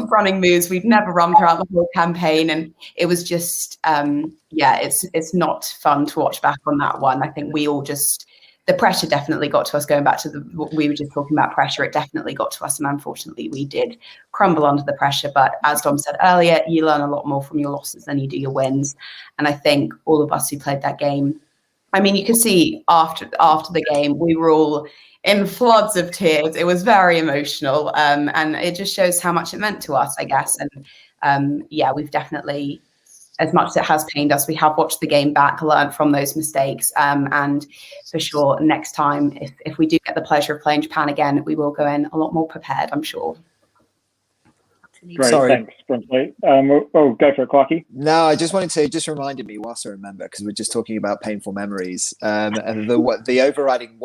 Speaker 2: running moves we'd never run throughout the whole campaign. And it was just, it's not fun to watch back on that one. I think we all just, the pressure definitely got to us. Going back to what we were just talking about, pressure, it definitely got to us. And unfortunately, we did crumble under the pressure. But as Dom said earlier, you learn a lot more from your losses than you do your wins. And I think all of us who played that game, I mean, you could see after the game, we were all in floods of tears. It was very emotional. And it just shows how much it meant to us, I guess. And we've definitely, as much as it has pained us, we have watched the game back, learned from those mistakes. And for sure, next time, if we do get the pleasure of playing Japan again, we will go in a lot more prepared, I'm sure.
Speaker 1: Great,
Speaker 4: Sorry.
Speaker 1: thanks, Bronte. Go for it, Clarky.
Speaker 4: No, I just wanted to just reminded me whilst I remember, because we're just talking about painful memories. And the overriding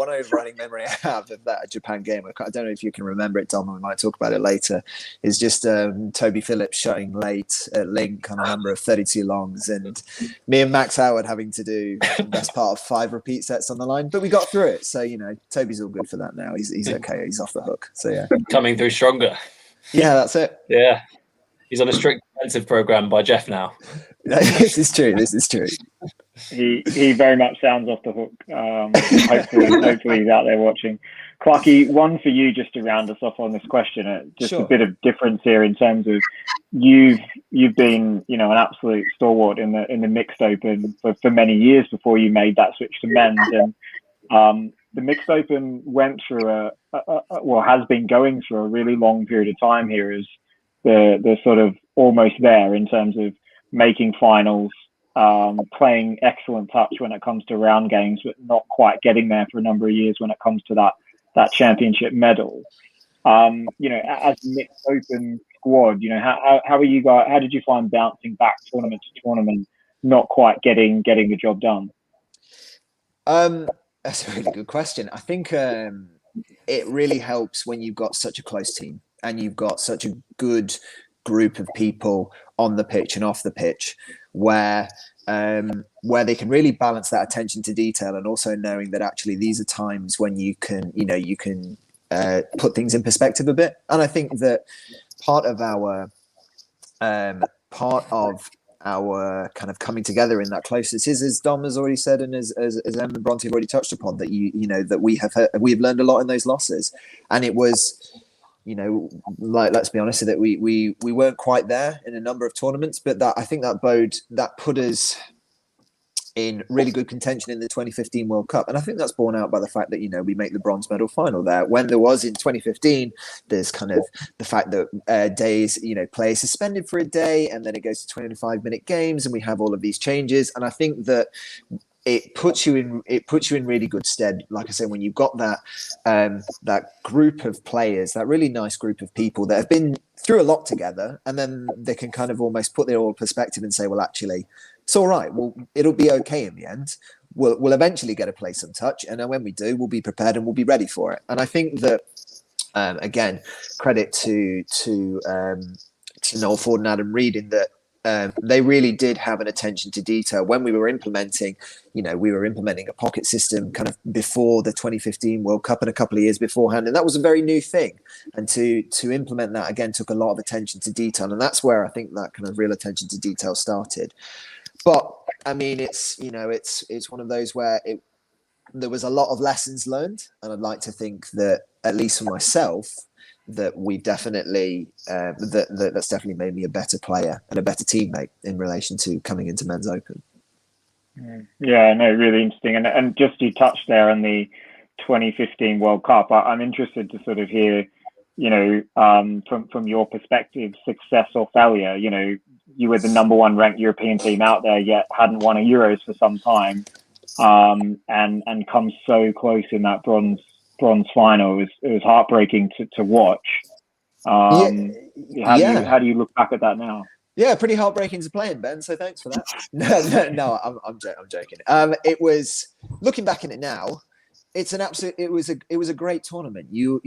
Speaker 4: memory I have of that Japan game, I don't know if you can remember it, Dom, and we might talk about it later, is just Toby Phillips shutting late at Link on a number of 32 longs, and me and Max Howard having to do the best part of 5 repeat sets on the line, but we got through it. So, Toby's all good for that now. He's okay. He's off the hook. So, yeah.
Speaker 5: Coming through stronger.
Speaker 4: Yeah, that's it.
Speaker 5: Yeah. He's on a strict defensive program by Jeff now.
Speaker 4: This is true.
Speaker 1: He very much sounds off the hook. Hopefully he's out there watching. Clarky, one for you just to round us off on this question. Just
Speaker 4: Sure.
Speaker 1: A bit of difference here in terms of you've been an absolute stalwart in the mixed open for many years before you made that switch to men's, and the mixed open went through has been going through a really long period of time here as they're sort of almost there in terms of making finals, playing excellent touch when it comes to round games, but not quite getting there for a number of years when it comes to that championship medal. As a mixed open squad, how are you guys? How did you find bouncing back tournament to tournament, not quite getting the job done?
Speaker 4: That's a really good question. I think it really helps when you've got such a close team and you've got such a good group of people on the pitch and off the pitch, where they can really balance that attention to detail, and also knowing that actually these are times when you can put things in perspective a bit. And I think that part of our kind of coming together in that closeness is, as Dom has already said, and as Em and Bronte have already touched upon, that that we've learned a lot in those losses. And it was, let's be honest, that we weren't quite there in a number of tournaments, but I think that put us in really good contention in the 2015 World Cup. And I think that's borne out by the fact that, we make the bronze medal final there. When there was in 2015, there's kind of the fact that days, play is suspended for a day, and then it goes to 25-minute games, and we have all of these changes. And I think that it puts you in really good stead. Like I said, when you've got that group of players, that really nice group of people that have been through a lot together, and then they can kind of almost put their own perspective and say, well, actually, it's all right. Well, it'll be okay in the end. We'll eventually get to play some touch, and then when we do, we'll be prepared and we'll be ready for it. And I think that again, credit to Noel Ford and Adam Reed in that they really did have an attention to detail when we were implementing. We were implementing a pocket system kind of before the 2015 World Cup and a couple of years beforehand, and that was a very new thing. And to implement that again took a lot of attention to detail, and that's where I think that kind of real attention to detail started. But I mean, it's one of those where there was a lot of lessons learned, and I'd like to think that, at least for myself, that we definitely that's definitely made me a better player and a better teammate in relation to coming into Men's Open.
Speaker 1: Yeah, no, really interesting. And just you touched there on the 2015 World Cup. I'm interested to sort of hear, from your perspective, success or failure. You were the number 1 ranked European team out there, yet hadn't won a Euros for some time, and come so close in that bronze final. It was heartbreaking to watch. How do you look back at that now?
Speaker 4: Yeah, pretty heartbreaking to play in, Ben. So thanks for that. No, I'm joking. It was, looking back in it now, it's an absolute. It was a great tournament. You're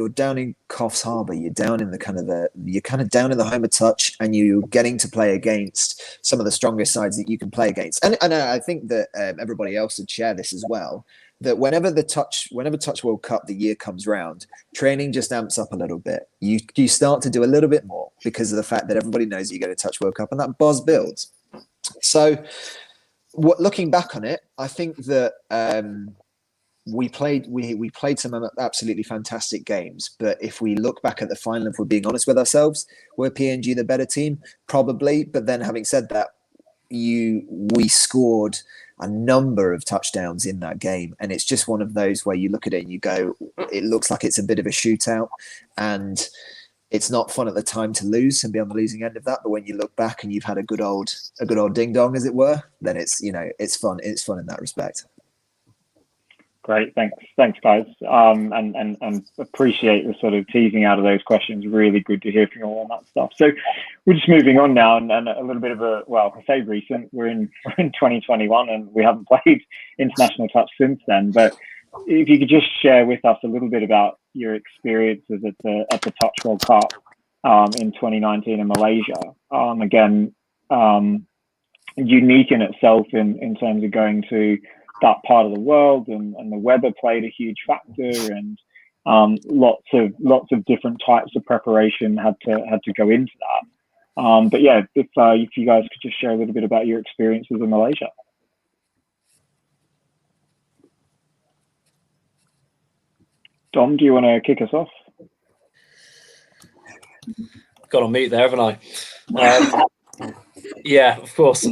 Speaker 4: down in Coffs Harbour. You're down in you're kind of down in the home of touch, and you're getting to play against some of the strongest sides that you can play against. And I think that everybody else would share this as well. That whenever Touch World Cup the year comes round, training just amps up a little bit. You start to do a little bit more because of the fact that everybody knows you go to Touch World Cup, and that buzz builds. So, looking back on it, I think that we played some absolutely fantastic games. But if we look back at the final, if we're being honest with ourselves, were PNG the better team? Probably. But then, having said that, we scored a number of touchdowns in that game, and it's just one of those where you look at it and you go, it looks like it's a bit of a shootout, and it's not fun at the time to lose and be on the losing end of that. But when you look back and you've had a good old ding dong, as it were, then it's fun. It's fun in that respect.
Speaker 1: Great, thanks, guys, and appreciate the sort of teasing out of those questions. Really good to hear from you all on that stuff. So we're just moving on now, and a little bit of I say recent. We're in 2021, and we haven't played international touch since then. But if you could just share with us a little bit about your experiences at the Touch World Cup in 2019 in Malaysia. Again, unique in itself in terms of going to that part of the world, and the weather played a huge factor, and lots of different types of preparation had to go into that. But yeah, if you guys could just share a little bit about your experiences in Malaysia. Dom, do you want to kick us off?
Speaker 5: Got on mute there, haven't I? Yeah, of course.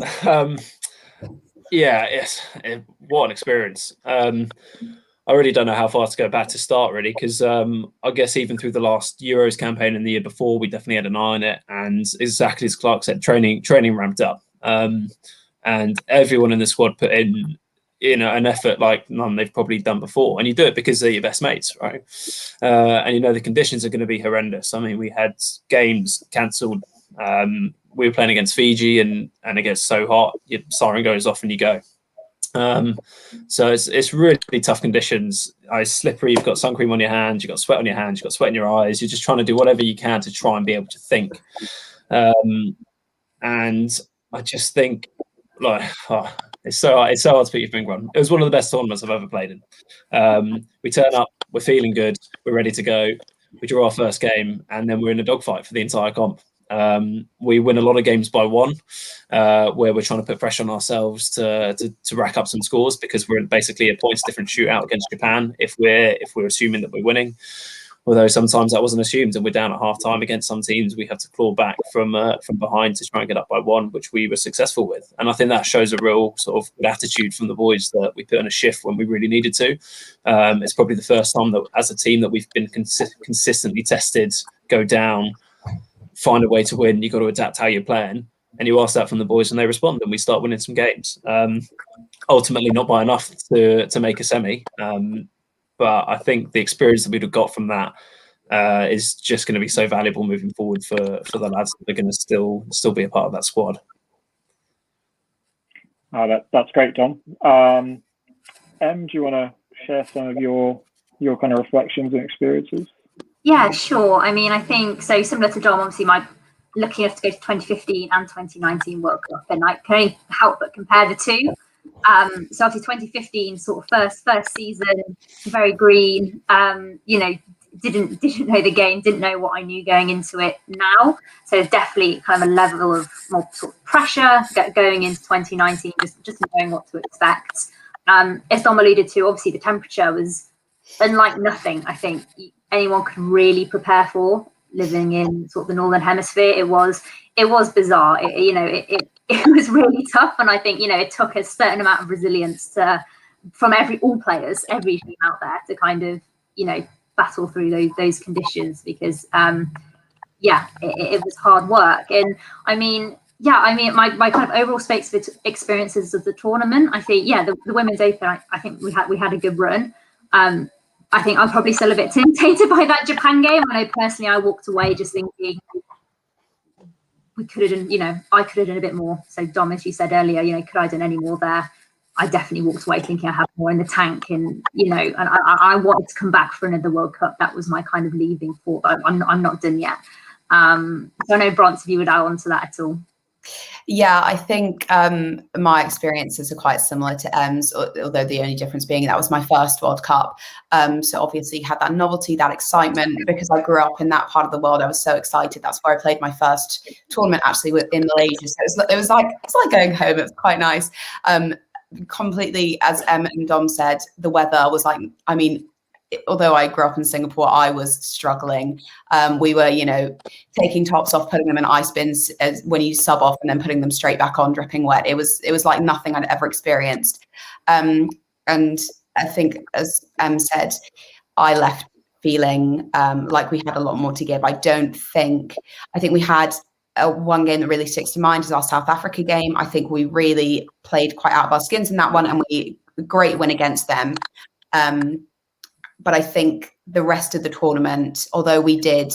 Speaker 5: Yeah, yes. What an experience. I really don't know how far to go back to start, really, because I guess even through the last Euros campaign and the year before, we definitely had an eye on it. And exactly as Clark said, training ramped up. And everyone in the squad put in an effort like none they've probably done before. And you do it because they're your best mates, right? And the conditions are going to be horrendous. I mean, we had games cancelled. We were playing against Fiji, and it gets so hot, your siren goes off and you go. So it's really tough conditions. It's slippery. You've got sun cream on your hands. You've got sweat on your hands. You've got sweat in your eyes. You're just trying to do whatever you can to try and be able to think. And I just think, it's so hard to put your finger on. It was one of the best tournaments I've ever played in. We turn up, we're feeling good, we're ready to go. We draw our first game, and then we're in a dogfight for the entire comp. We win a lot of games by one, where we're trying to put pressure on ourselves to rack up some scores, because we're basically a points different shootout against Japan if we're assuming that we're winning. Although sometimes that wasn't assumed, and we're down at half time against some teams, we have to claw back from behind to try and get up by one, which we were successful with. And I think that shows a real sort of good attitude from the boys, that we put in a shift when we really needed to. It's probably the first time that as a team that we've been consistently tested, go down, find a way to win. You've got to adapt how you're playing, and you ask that from the boys, and they respond, and we start winning some games. Ultimately not by enough to make a semi, but I think the experience that we'd have got from that is just going to be so valuable moving forward for the lads that are going to still be a part of that squad.
Speaker 1: That's great, Dom. Em, do you want to share some of your kind of reflections and experiences?
Speaker 3: Yeah, sure. I mean, I think so. Similar to Dom, obviously, my lucky enough to go to 2015 and 2019 World Cup, and I can only help but compare the two. So obviously 2015, sort of first season, very green. Didn't know the game, didn't know what I knew going into it now. So definitely kind of a level of more sort of pressure going into 2019, just knowing what to expect. As Dom alluded to, obviously the temperature was unlike nothing I think anyone could really prepare for living in sort of the Northern Hemisphere. It was bizarre. It was really tough, and I think it took a certain amount of resilience from all players, every team out there, to kind of battle through those conditions, because it was hard work. And I mean my kind of overall experiences of the tournament, I think the Women's Open, I think we had a good run. I think I'm probably still a bit tainted by that Japan game. I know personally I walked away just thinking we could have done, I could have done a bit more. So Dom, as you said earlier, could I have done any more there? I definitely walked away thinking I had more in the tank, and and I wanted to come back for another World Cup. That was my kind of leaving thought. I'm not done yet. So I know Bronte, if you would add on to that at all.
Speaker 2: Yeah, I think my experiences are quite similar to Em's, although the only difference being that was my first World Cup. So obviously had that novelty, that excitement, because I grew up in that part of the world. I was so excited. That's where I played my first tournament, actually, in Malaysia. So it was like going home. It was quite nice. Completely, as Em and Dom said, the weather was like, I mean, although I grew up in Singapore, I was struggling. We were, taking tops off, putting them in ice bins when you sub off, and then putting them straight back on, dripping wet. It was like nothing I'd ever experienced. And I think, as Em said, I left feeling like we had a lot more to give. I think we had one game that really sticks to mind is our South Africa game. I think we really played quite out of our skins in that one, and great win against them. But I think the rest of the tournament, although we did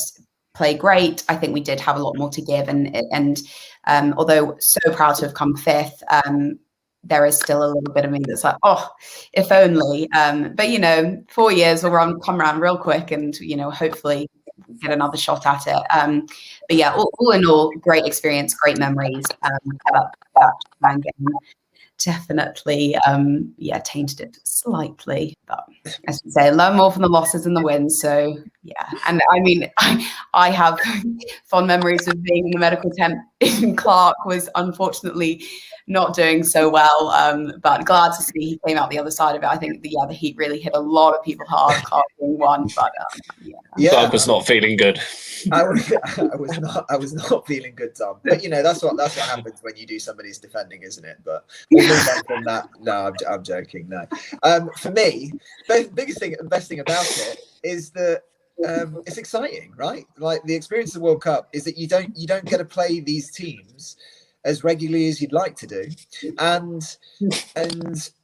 Speaker 2: play great, I think we did have a lot more to give. And although so proud to have come fifth, there is still a little bit of me that's like, oh, if only. But 4 years will come around real quick, and hopefully get another shot at it. But yeah, all in all, great experience, great memories. That Japan game definitely tainted it slightly, but as you say, learn more from the losses and the wins. So yeah, and I mean, I have fond memories of being in the medical tent in Clark. Was unfortunately not doing so well, but glad to see he came out the other side of it. I think the heat really hit a lot of people hard, Clark being one, but
Speaker 5: Clark was not feeling good.
Speaker 4: I was not feeling good, Tom. But that's what happens when you do somebody's defending, isn't it? But we'll move on from that. No, I'm joking. No. For me, the biggest thing and best thing about it is that it's exciting, right? Like the experience of the World Cup is that you don't get to play these teams as regularly as you'd like to do, and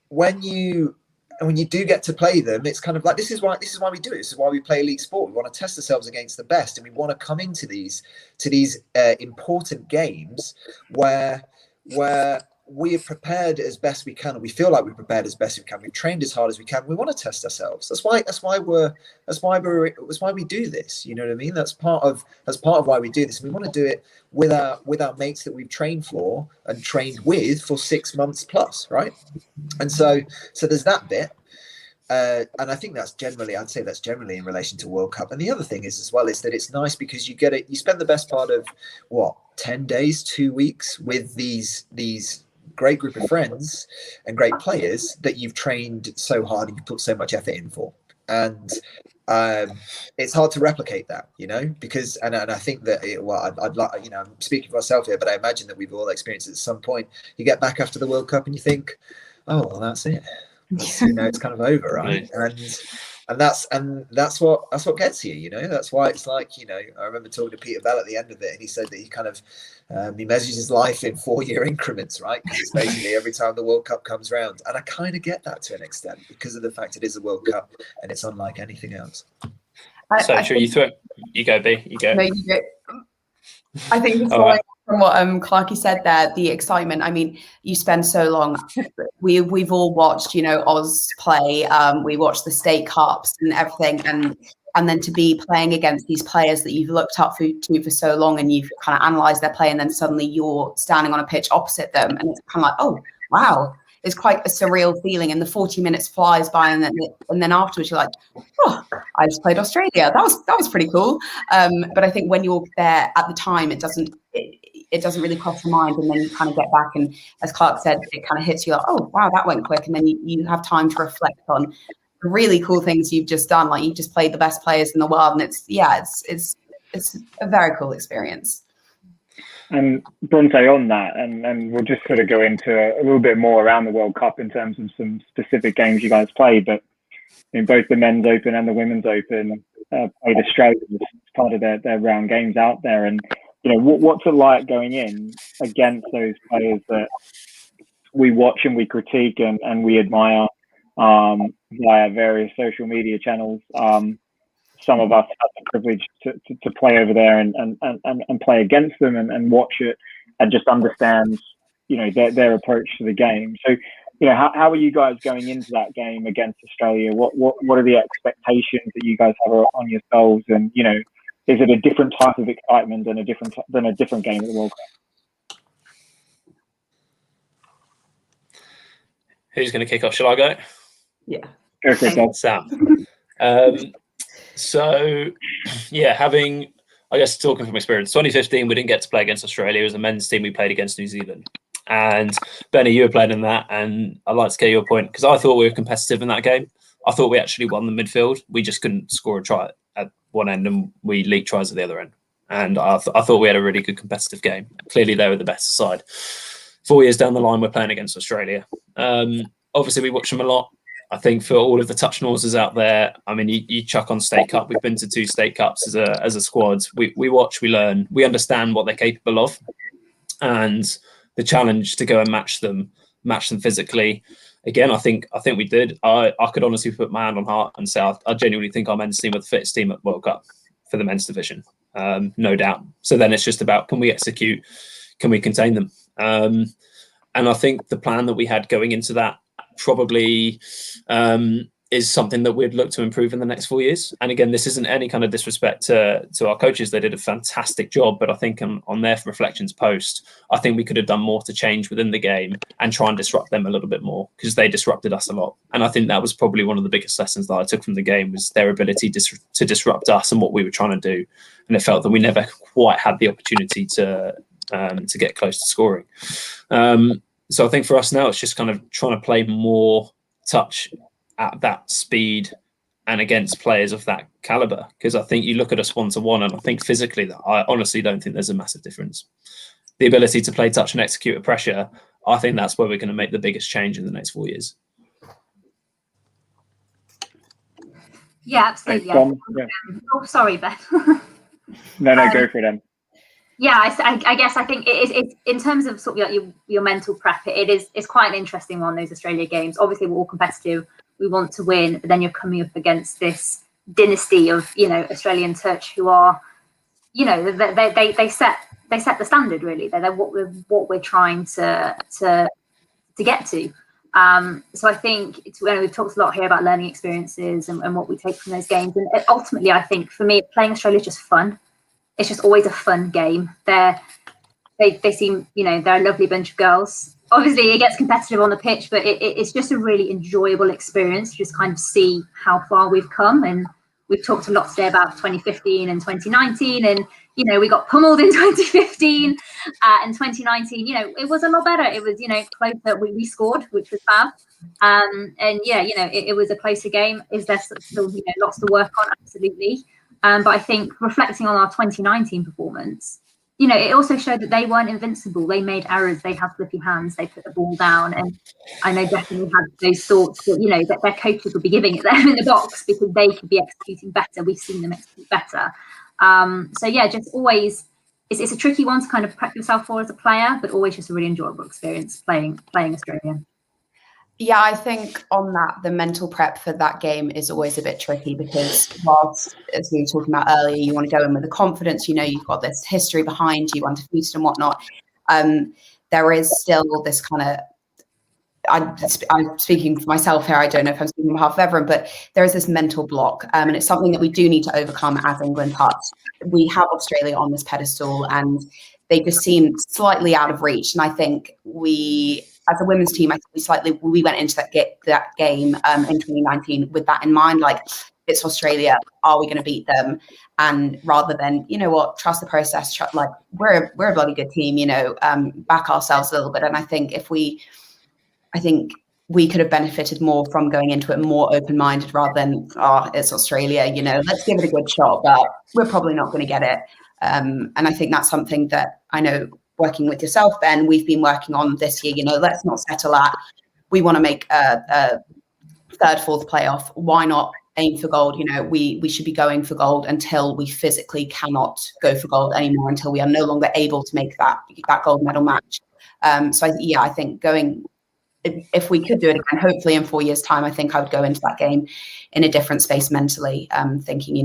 Speaker 4: when you do get to play them, it's kind of like this is why we do it. This is why we play elite sport. We want to test ourselves against the best, and we want to come into these important games where we are prepared as best we can, and we feel like we're prepared as best we can. We've trained as hard as we can. We want to test ourselves. That's why we do this. You know what I mean? That's part of why we do this. We want to do it with our mates that we've trained for and trained with for 6 months plus, right? And so there's that bit. And I think I'd say that's generally in relation to World Cup. And the other thing is as well is that it's nice because you spend the best part of 10 days, 2 weeks with these great group of friends and great players that you've trained so hard and you put so much effort in for. And it's hard to replicate that, because and I think that I'd like, I'm speaking for myself here, but I imagine that we've all experienced it at some point. You get back after the World Cup and you think, oh, well, that's it. It's kind of over, right? And that's what gets you, That's why it's like, I remember talking to Peter Bell at the end of it, and he said that he kind of he measures his life in 4-year increments, right? Because it's basically every time the World Cup comes around, and I kind of get that to an extent because of the fact it is a World Cup and it's unlike anything else.
Speaker 5: You go, B. You go.
Speaker 2: No, you go. I think it's from what Clarky said there, the excitement. I mean, you spend so long. We've all watched, Oz play. We watched the state cups and everything, and then to be playing against these players that you've looked up to for so long, and you've kind of analysed their play, and then suddenly you're standing on a pitch opposite them, and it's kind of like, oh wow, it's quite a surreal feeling. And the 40 minutes flies by, and then afterwards you're like, oh, I just played Australia. That was pretty cool. But I think when you're there at the time, it doesn't really cross your mind, and then you kind of get back, and as Clark said, it kind of hits you like, oh wow, that went quick, and then you have time to reflect on the really cool things you've just done. Like you've just played the best players in the world, and it's a very cool experience.
Speaker 1: And Bronte, on that, and we'll just sort of go into a little bit more around the World Cup in terms of some specific games you guys played, but in both the Men's Open and the Women's Open played Australia as part of their round games out there. And what's it like going in against those players that we watch and we critique and we admire via various social media channels? Some of us have the privilege to play over there and play against them and watch it and just understand, their approach to the game. So, how are you guys going into that game against Australia? What are the expectations that you guys have on yourselves? And, is it a different type of excitement than a different game at the World Cup?
Speaker 5: Who's going to kick off? Shall I go?
Speaker 2: Yeah.
Speaker 1: Go for it,
Speaker 5: Sam. So, yeah, I guess talking from experience, 2015, we didn't get to play against Australia. It was a men's team we played against New Zealand. And Benny, you were playing in that, and I'd like to get your point, because I thought we were competitive in that game. I thought we actually won the midfield. We just couldn't score a try at one end, and we leaked tries at the other end. And I thought we had a really good competitive game. Clearly, they were the best side. 4 years down the line, we're playing against Australia. Obviously, we watch them a lot. I think for all of the touch nosers out there, I mean, you chuck on State Cup. We've been to 2 State Cups as a squad. We watch, we learn, we understand what they're capable of, and the challenge to go and match them physically, again, I think we did. I could honestly put my hand on heart and say I genuinely think our men's team are the fittest team at the World Cup for the men's division, no doubt. So then it's just about, can we execute? Can we contain them? And I think the plan that we had going into that probably is something that we'd look to improve in the next 4 years. And again, this isn't any kind of disrespect to our coaches. They did a fantastic job, but I think on their reflections post, I think we could have done more to change within the game and try and disrupt them a little bit more, because they disrupted us a lot. And I think that was probably one of the biggest lessons that I took from the game, was their ability to disrupt us and what we were trying to do. And it felt that we never quite had the opportunity to get close to scoring. So I think for us now, it's just kind of trying to play more touch at that speed and against players of that caliber. Because I think you look at us 1-to-1, and I think physically that I honestly don't think there's a massive difference. The ability to play touch and execute a pressure, I think that's where we're going to make the biggest change in the next 4 years.
Speaker 3: Yeah, absolutely.
Speaker 1: Yeah.
Speaker 3: Oh, sorry, Ben.
Speaker 1: No, go for it, Em.
Speaker 3: Yeah, I guess I think it's in terms of sort of your mental prep, it's quite an interesting one, those Australia games. Obviously, we're all competitive. We want to win, but then you're coming up against this dynasty of, Australian touch who are, they set the standard, really. They're what we're trying to get to. So I think we've talked a lot here about learning experiences and what we take from those games. And ultimately, I think for me, playing Australia is just fun. It's just always a fun game. They seem, they're a lovely bunch of girls. Obviously, it gets competitive on the pitch, but it's just a really enjoyable experience to just kind of see how far we've come. And we've talked a lot today about 2015 and 2019, and we got pummeled in 2015 and 2019. It was a lot better. It was closer. We scored, which was fab. And yeah, it was a closer game. Is there still lots to work on? Absolutely. But I think reflecting on our 2019 performance, it also showed that they weren't invincible. They made errors. They had flippy hands. They put the ball down. And I know definitely had those thoughts that, that their coaches would be giving it them in the box because they could be executing better. We've seen them execute better. So, yeah, just always, it's a tricky one to kind of prep yourself for as a player, but always just a really enjoyable experience playing Australian.
Speaker 2: Yeah, I think on that, the mental prep for that game is always a bit tricky because whilst, as we were talking about earlier, you want to go in with the confidence, you've got this history behind you, undefeated and whatnot. There is still this kind of, I'm speaking for myself here, I don't know if I'm speaking on behalf of everyone, but there is this mental block, and it's something that we do need to overcome as England Hearts. We have Australia on this pedestal and they just seem slightly out of reach. And I think as a women's team, I think we went into that game in 2019 with that in mind, like it's Australia, are we going to beat them? And rather than, trust the process, like we're a bloody good team, back ourselves a little bit. And I think we could have benefited more from going into it more open-minded rather than, it's Australia, let's give it a good shot, but we're probably not going to get it. And I think that's something that I know, working with yourself, Ben, we've been working on this year. Let's not settle at, we want to make a third, fourth playoff. Why not aim for gold? We should be going for gold until we physically cannot go for gold anymore, until we are no longer able to make that gold medal match. So I think if we could do it again, hopefully in 4 years' time, I think I would go into that game in a different space mentally, thinking,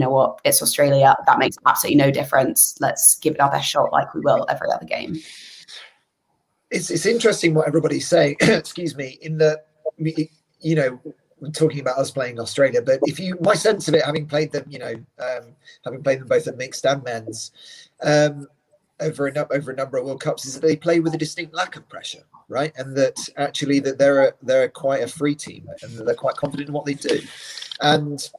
Speaker 2: it's Australia. That makes absolutely no difference. Let's give it our best shot like we will every other game.
Speaker 4: It's interesting what everybody's saying, excuse me, in that, we're talking about us playing Australia, but my sense of it, having played them, having played them both at mixed and men's, over a number of World Cups, is that they play with a distinct lack of pressure, right? And that actually that they're quite a free team and that they're quite confident in what they do. And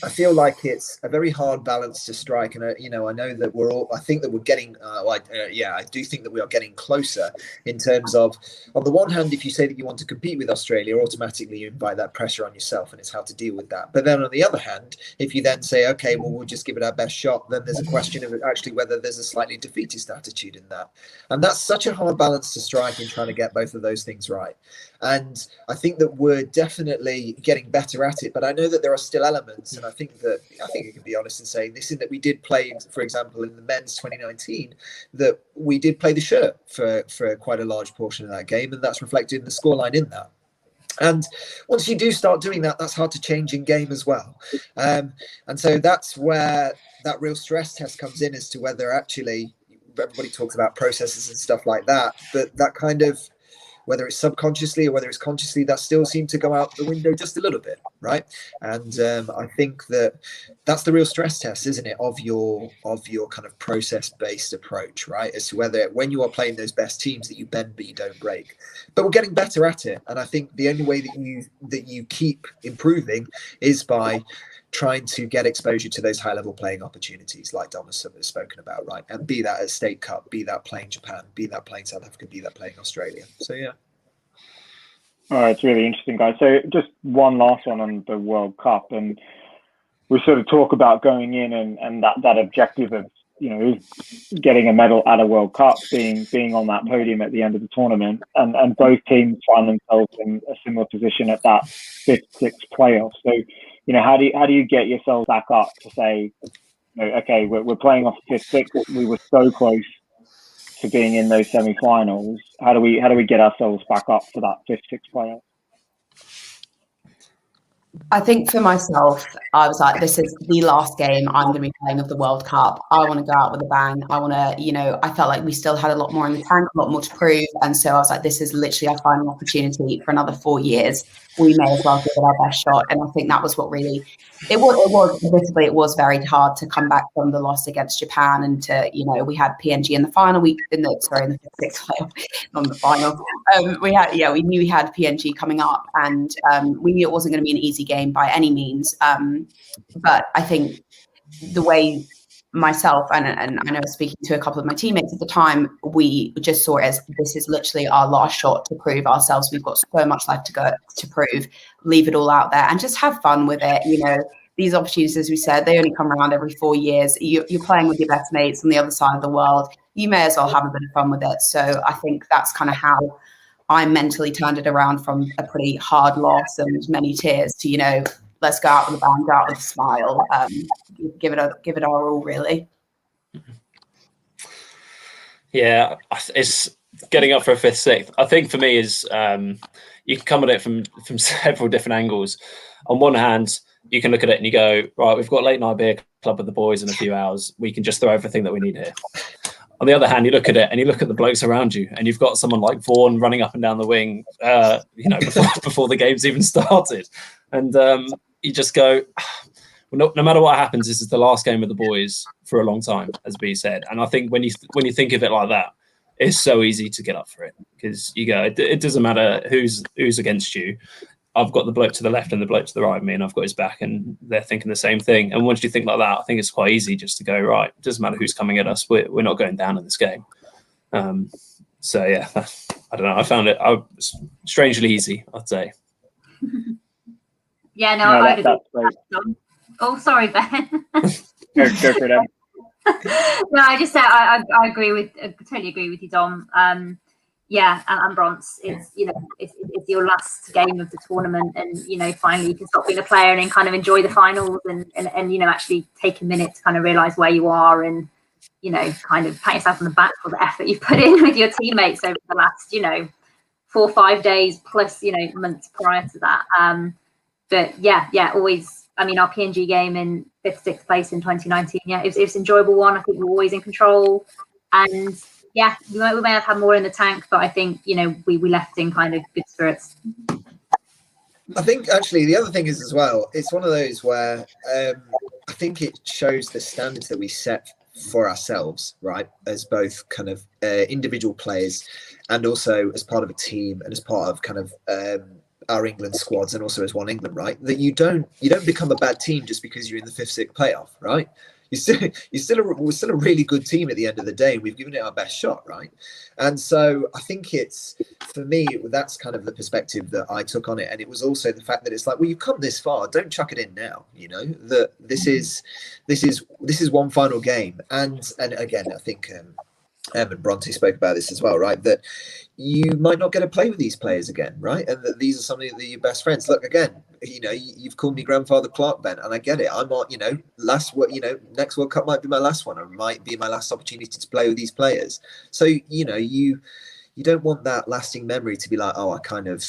Speaker 4: I feel like it's a very hard balance to strike. And, I know that I think that we're getting, I do think that we are getting closer in terms of, on the one hand, if you say that you want to compete with Australia, automatically you invite that pressure on yourself and it's how to deal with that. But then on the other hand, if you then say, okay, well, we'll just give it our best shot, then there's a question of actually whether there's a slightly defeatist attitude in that. And that's such a hard balance to strike in trying to get both of those things right. And I think that we're definitely getting better at it, but I know that there are still elements, and I think you can be honest in saying this, in that we did play, for example, in the men's 2019, that we did play the shirt for quite a large portion of that game, and that's reflected in the scoreline in that. And once you do start doing that, that's hard to change in game as well. And so that's where that real stress test comes in, as to whether actually, everybody talks about processes and stuff like that, but that kind of, whether it's subconsciously or whether it's consciously, that still seemed to go out the window just a little bit, right? And I think that's the real stress test, isn't it, of your kind of process-based approach, right? As to whether, when you are playing those best teams, that you bend but you don't break. But we're getting better at it, and I think the only way that you keep improving is by trying to get exposure to those high-level playing opportunities, like Dom has spoken about, right? And be that at State Cup, be that playing Japan, be that playing South Africa, be that playing Australia. So, yeah.
Speaker 1: All right, it's really interesting, guys. So just one last one on the World Cup. And we sort of talk about going in and that objective of, getting a medal at a World Cup, being on that podium at the end of the tournament. And both teams find themselves in a similar position at that 5th, 6th playoff. So, how do you get yourselves back up to say, okay, we're playing off 5th, 6th. We were so close to being in those semi-finals. How do we get ourselves back up to that 5th, 6th playoff?
Speaker 2: I think for myself, I was like, this is the last game I'm going to be playing of the World Cup. I want to go out with a bang. I want to, I felt like we still had a lot more in the tank, a lot more to prove. And so I was like, this is literally our final opportunity for another 4 years. We may as well give it our best shot. And I think that was what really, it was very hard to come back from the loss against Japan. And to, we had PNG in the final, in the 6th playoff, not the final. We knew we had PNG coming up, and we knew it wasn't going to be an easy game by any means. But I think the way myself and I know speaking to a couple of my teammates at the time, we just saw it as, this is literally our last shot to prove ourselves. We've got so much left to go to prove, leave it all out there and just have fun with it. These opportunities, as we said, they only come around every 4 years. You're playing with your best mates on the other side of the world. You may as well have a bit of fun with it. So I think that's kind of how I mentally turned it around, from a pretty hard loss and many tears to, let's go out with a bang, go out with a smile, give it our all, really.
Speaker 5: Yeah, it's getting up for a 5th, 6th. I think for me is you can come at it from several different angles. On one hand, you can look at it and you go, right, we've got late night beer club with the boys in a few hours. We can just throw everything that we need here. On the other hand, you look at it and you look at the blokes around you, and you've got someone like Vaughan running up and down the wing, before the game's even started, and you just go, well, no matter what happens, this is the last game with the boys for a long time, as B said. And I think when you think of it like that, it's so easy to get up for it, because you go, it doesn't matter who's against you. I've got the bloke to the left and the bloke to the right of me, and I've got his back, and they're thinking the same thing. And once you think like that, I think it's quite easy just to go, right, it doesn't matter who's coming at us. We're not going down in this game. So, yeah, I don't know. I found it strangely easy, I'd say.
Speaker 3: Yeah, no, I agree. Oh, sorry, Ben.
Speaker 1: Go for it,
Speaker 3: No, I just said I totally agree with you, Dom. And Bronze, it's it's your last game of the tournament, and finally you can stop being a player and kind of enjoy the finals, and actually take a minute to kind of realize where you are, and kind of pat yourself on the back for the effort you've put in with your teammates over the last 4 or 5 days plus months prior to that. But always. I mean, our PNG game in 5th, 6th place in 2019. Yeah, it was an enjoyable one. I think we were always in control, and yeah, we may have had more in the tank, but I think we left in kind of good spirits.
Speaker 4: I think actually the other thing is as well, it's one of those where I think it shows the standards that we set for ourselves, right, as both kind of individual players, and also as part of a team, and as part of kind of our England squads, and also as One England, right? That you don't become a bad team just because you're in the 5th, 6th playoff, right? We're still a really good team at the end of the day. We've given it our best shot, right? And so I think it's, for me, that's kind of the perspective that I took on it. And it was also the fact that it's like, well, you've come this far, don't chuck it in now. That this is one final game, and again, I think and Bronte spoke about this as well, right? That you might not get to play with these players again, right? And that these are some of your best friends. Look, again, you've called me Grandfather Clark, Ben, and I get it. I'm not, next World Cup might be my last one, or might be my last opportunity to play with these players. So, you don't want that lasting memory to be like, oh, I kind of,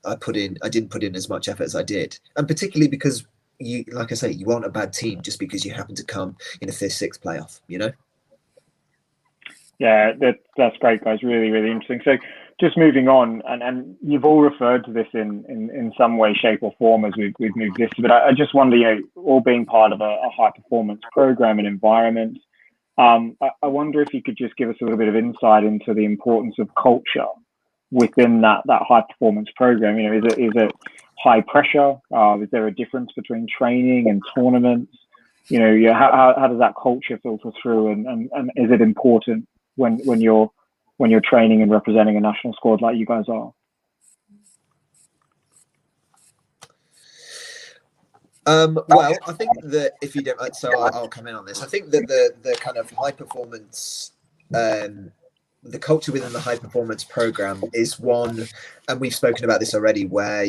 Speaker 4: didn't put in as much effort as I did, and particularly because you, like I say, you aren't a bad team just because you happen to come in a 5th, 6th playoff, you know.
Speaker 1: Yeah, that's great, guys. Really, really interesting. So just moving on, and you've all referred to this in some way, shape or form as we've moved this, but I just wonder, you know, all being part of a high performance program and environment, I wonder if you could just give us a little bit of insight into the importance of culture within that high performance program. You know, is it high pressure? Is there a difference between training and tournaments? You know, how does that culture filter through, and is it important when you're training and representing a national squad like you guys are?
Speaker 4: Well, I think that if you don't, so I'll come in on this. I think that the kind of high performance, the culture within the high performance program is one, and we've spoken about this already, where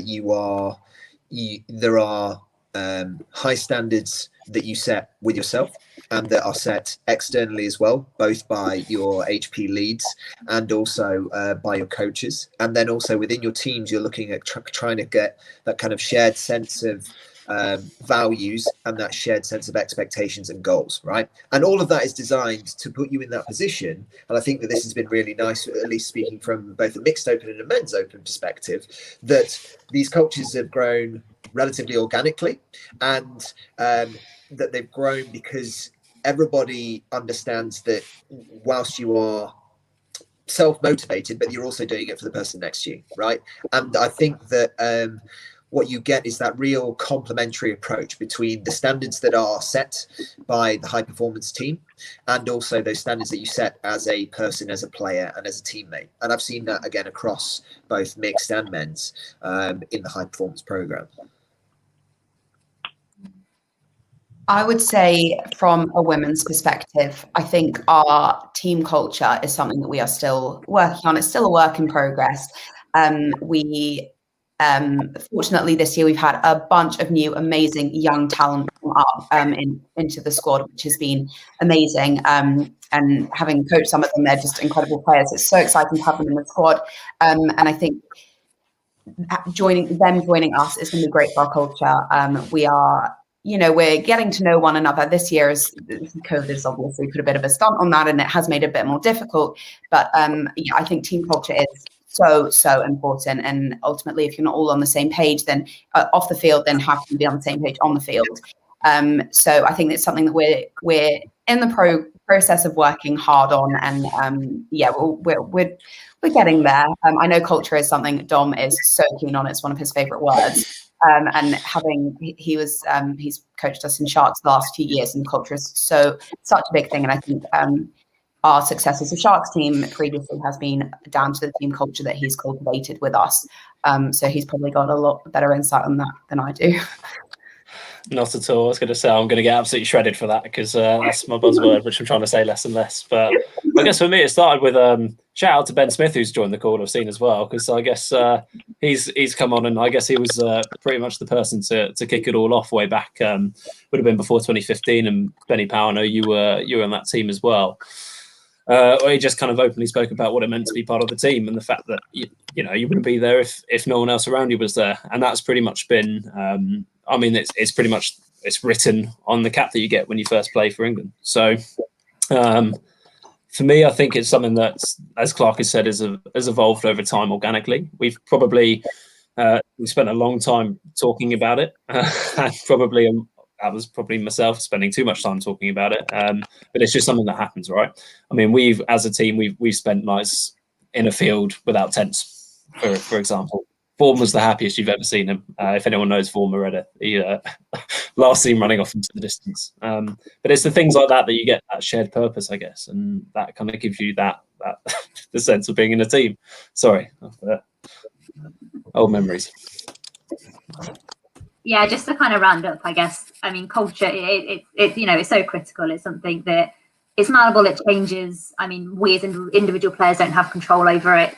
Speaker 4: there are high standards that you set with yourself and that are set externally as well, both by your HP leads and also by your coaches. And then also within your teams, you're looking at trying to get that kind of shared sense of values and that shared sense of expectations and goals, right? And all of that is designed to put you in that position. And I think that this has been really nice, at least speaking from both a mixed open and a men's open perspective, that these cultures have grown relatively organically, and that they've grown because everybody understands that whilst you are self-motivated, but you're also doing it for the person next to you, right? And I think that what you get is that real complementary approach between the standards that are set by the high performance team and also those standards that you set as a person, as a player, and as a teammate. And I've seen that again across both mixed and men's in the high performance program.
Speaker 2: I would say from a women's perspective, I think our team culture is something that we are still working on. It's still a work in progress. Fortunately this year we've had a bunch of new amazing young talent come up into the squad, which has been amazing. And having coached some of them, they're just incredible players. It's so exciting to have them in the squad. And I think joining us is going to be great for our culture. We're getting to know one another. This year, COVID has obviously put a bit of a stunt on that, and it has made it a bit more difficult. But I think team culture is so important. And ultimately, if you're not all on the same page, then off the field, then how can you be on the same page on the field? So I think it's something that we're in the process of working hard on, and we're getting there. I know culture is something Dom is so keen on. It's one of his favorite words. And he's coached us in Sharks the last few years, and culture is such a big thing. And I think our success as a Sharks team previously has been down to the team culture that he's cultivated with us. So he's probably got a lot better insight on that than I do.
Speaker 5: Not at all. I was going to say I'm going to get absolutely shredded for that because that's my buzzword, which I'm trying to say less and less. But I guess for me, it started with shout out to Ben Smith, who's joined the call. I've seen as well, because I guess he's come on, and I guess he was pretty much the person to kick it all off way back. Would have been before 2015, and Benny Powell, I know you were on that team as well. He just kind of openly spoke about what it meant to be part of the team and the fact that you wouldn't be there if no one else around you was there, and that's pretty much been. It's pretty much written on the cap that you get when you first play for England. So for me, I think it's something that, as Clark has said, has evolved over time organically. We've probably we spent a long time talking about it, and probably that was probably myself spending too much time talking about it. But it's just something that happens, right? I mean, we've as a team we've spent nights in a field without tents, for example. Form was the happiest you've ever seen him. If anyone knows Form already, he last seen running off into the distance. But it's the things like that you get that shared purpose, I guess, and that kind of gives you that the sense of being in a team. Sorry, old memories.
Speaker 3: Yeah, just to kind of round up, I guess. I mean, culture, it's so critical. It's something that it's malleable. It changes. I mean, we as individual players don't have control over it.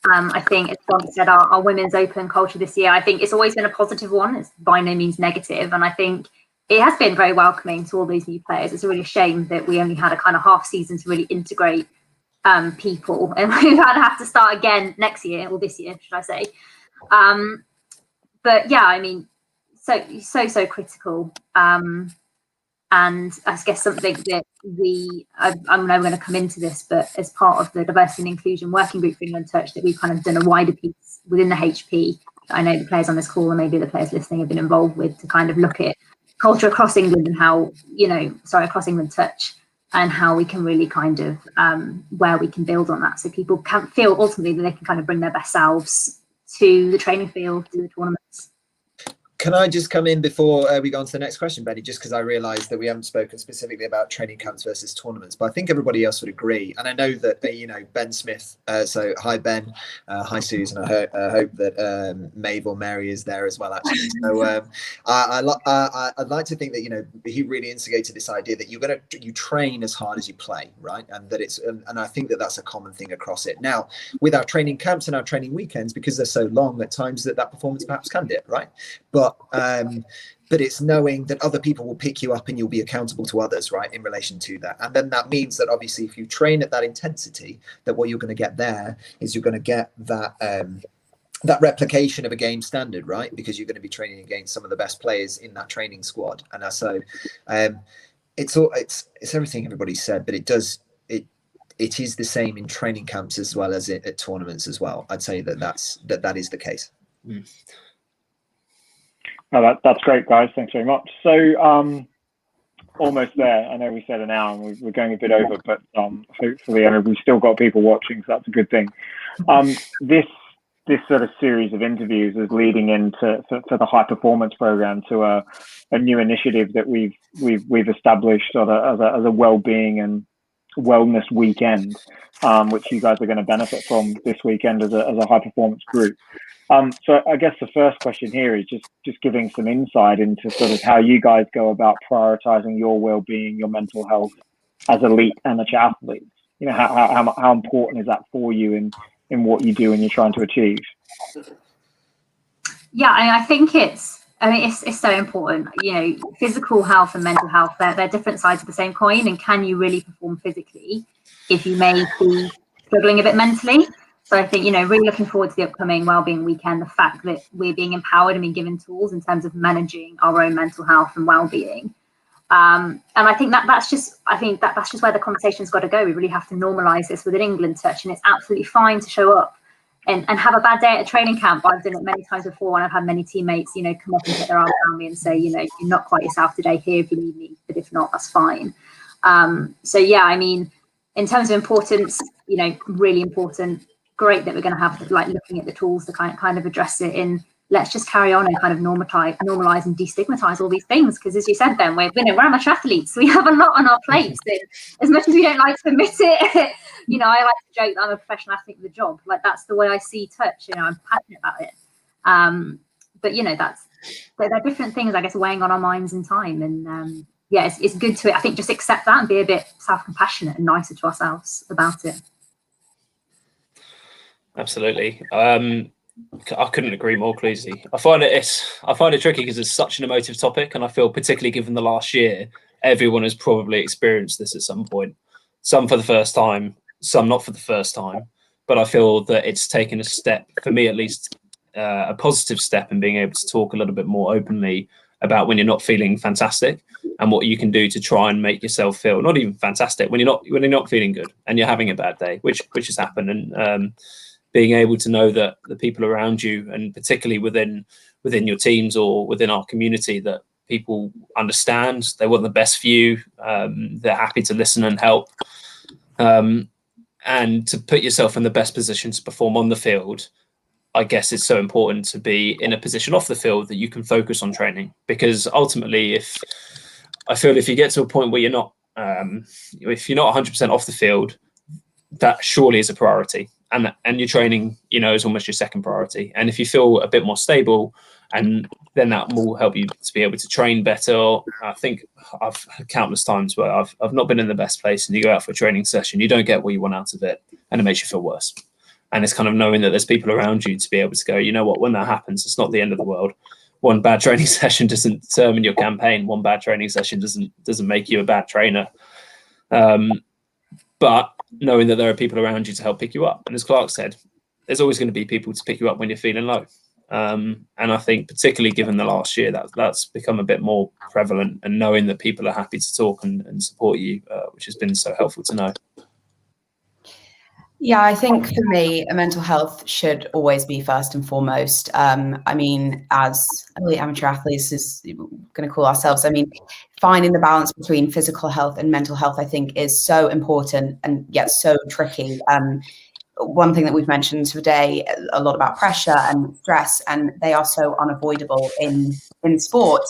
Speaker 3: I think, as Bronte said, our women's open culture this year, I think it's always been a positive one. It's by no means negative. And I think it has been very welcoming to all these new players. It's a really shame that we only had a kind of half season to really integrate people. And we're going to have to start again next year, or this year, should I say. But yeah, I mean, so critical. And I guess something that I'm never going to come into this, but as part of the diversity and inclusion working group for England Touch, that we've kind of done a wider piece within the HP that I know the players on this call and maybe the players listening have been involved with, to kind of look at culture across England and how, across England Touch, and how we can really kind of where we can build on that, so people can feel ultimately that they can kind of bring their best selves to the training field, to the tournaments.
Speaker 4: Can I just come in before we go on to the next question, Benny, just because I realised that we haven't spoken specifically about training camps versus tournaments, but I think everybody else would agree. And I know that, Ben Smith, so hi, Ben, hi, Susan. I hope that Maeve or Mary is there as well, actually. So I'd like to think that, he really instigated this idea that you train as hard as you play, right? And that and I think that that's a common thing across it. Now, with our training camps and our training weekends, because they're so long, at times that performance perhaps can dip, right? But it's knowing that other people will pick you up and you'll be accountable to others, right, in relation to that. And then that means that obviously if you train at that intensity, that what you're going to get there is you're going to get that that replication of a game standard, right? Because you're going to be training against some of the best players in that training squad. And so it's everything everybody said, but it is the same in training camps as well as at tournaments as well. I'd say that is the case.
Speaker 5: Mm.
Speaker 1: Oh, that's great, guys. Thanks very much. So, almost there. I know we said an hour and we're going a bit over, but hopefully, we've still got people watching, so that's a good thing. This sort of series of interviews is leading into for the high performance program to a new initiative that we've established as a well-being and wellness weekend, which you guys are going to benefit from this weekend as a high performance group. So I guess the first question here is just giving some insight into sort of how you guys go about prioritizing your well-being, your mental health as elite amateur athletes. How important is that for you in what you do and you're trying to achieve?
Speaker 3: Yeah, I think it's so important. Physical health and mental health, they're different sides of the same coin. And can you really perform physically if you may be struggling a bit mentally? So I think, really looking forward to the upcoming wellbeing weekend, the fact that we're being empowered and being given tools in terms of managing our own mental health and wellbeing. And I think that's just where the conversation's got to go. We really have to normalize this within England Touch, and it's absolutely fine to show up and have a bad day at a training camp. I've done it many times before, and I've had many teammates, come up and put their arm around me and say, you're not quite yourself today, here if you need me, but if not, that's fine. So yeah, in terms of importance, really important. Great that we're going to have looking at the tools to kind of address it in. Let's just carry on and kind of normalize and destigmatize all these things, because as you said, Ben, we're amateur athletes. We have a lot on our plates. And as much as we don't like to admit it, I like to joke that I'm a professional athlete with a job. That's the way I see touch. I'm passionate about it. But they're different things, I guess, weighing on our minds in time. And it's good to, I think, just accept that and be a bit self-compassionate and nicer to ourselves about it.
Speaker 5: Absolutely. I couldn't agree more, Clews. I find it tricky because it's such an emotive topic, and I feel particularly given the last year, everyone has probably experienced this at some point. Some for the first time, some not for the first time. But I feel that it's taken a step, for me at least, a positive step in being able to talk a little bit more openly about when you're not feeling fantastic and what you can do to try and make yourself feel not even fantastic when you're not feeling good and you're having a bad day, which has happened. And being able to know that the people around you, and particularly within your teams or within our community, that people understand, they want the best for you, they're happy to listen and help, and to put yourself in the best position to perform on the field. I guess it's so important to be in a position off the field that you can focus on training, because ultimately, if you get to a point where you're not, if you're not 100% off the field, that surely is a priority. And your training, is almost your second priority. And if you feel a bit more stable, and then that will help you to be able to train better. I think I've had countless times where I've not been in the best place, and you go out for a training session, you don't get what you want out of it, and it makes you feel worse. And it's kind of knowing that there's people around you to be able to go, you know what, when that happens, it's not the end of the world. One bad training session doesn't determine your campaign. One bad training session doesn't make you a bad trainer. But knowing that there are people around you to help pick you up. And as Clark said, there's always going to be people to pick you up when you're feeling low. And I think particularly given the last year, that's become a bit more prevalent, and knowing that people are happy to talk and support you, which has been so helpful to know.
Speaker 2: Yeah, I think for me, mental health should always be first and foremost. I mean, as elite amateur athletes is going to call ourselves, I mean, finding the balance between physical health and mental health, I think, is so important and yet so tricky. One thing that we've mentioned today, a lot about pressure and stress, and they are so unavoidable in sport,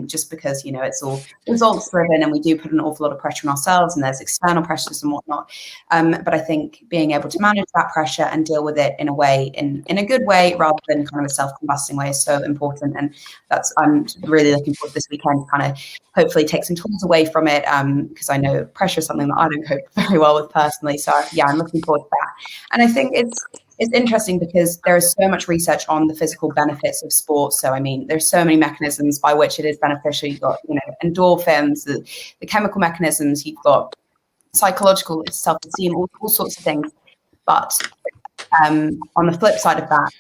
Speaker 2: just because, you know, it's all results driven, and we do put an awful lot of pressure on ourselves, and there's external pressures and whatnot. But I think being able to manage that pressure and deal with it in a way, in a good way, rather than kind of a self-combusting way, is so important. And I'm really looking forward to this weekend to kind of hopefully take some tools away from it, because I know pressure is something that I don't cope very well with personally. So yeah, I'm looking forward to that. And I think it's interesting because there is so much research on the physical benefits of sports. So, I mean, there's so many mechanisms by which it is beneficial. You've got, you know, endorphins, the chemical mechanisms, you've got psychological self-esteem, all sorts of things. But on the flip side of that,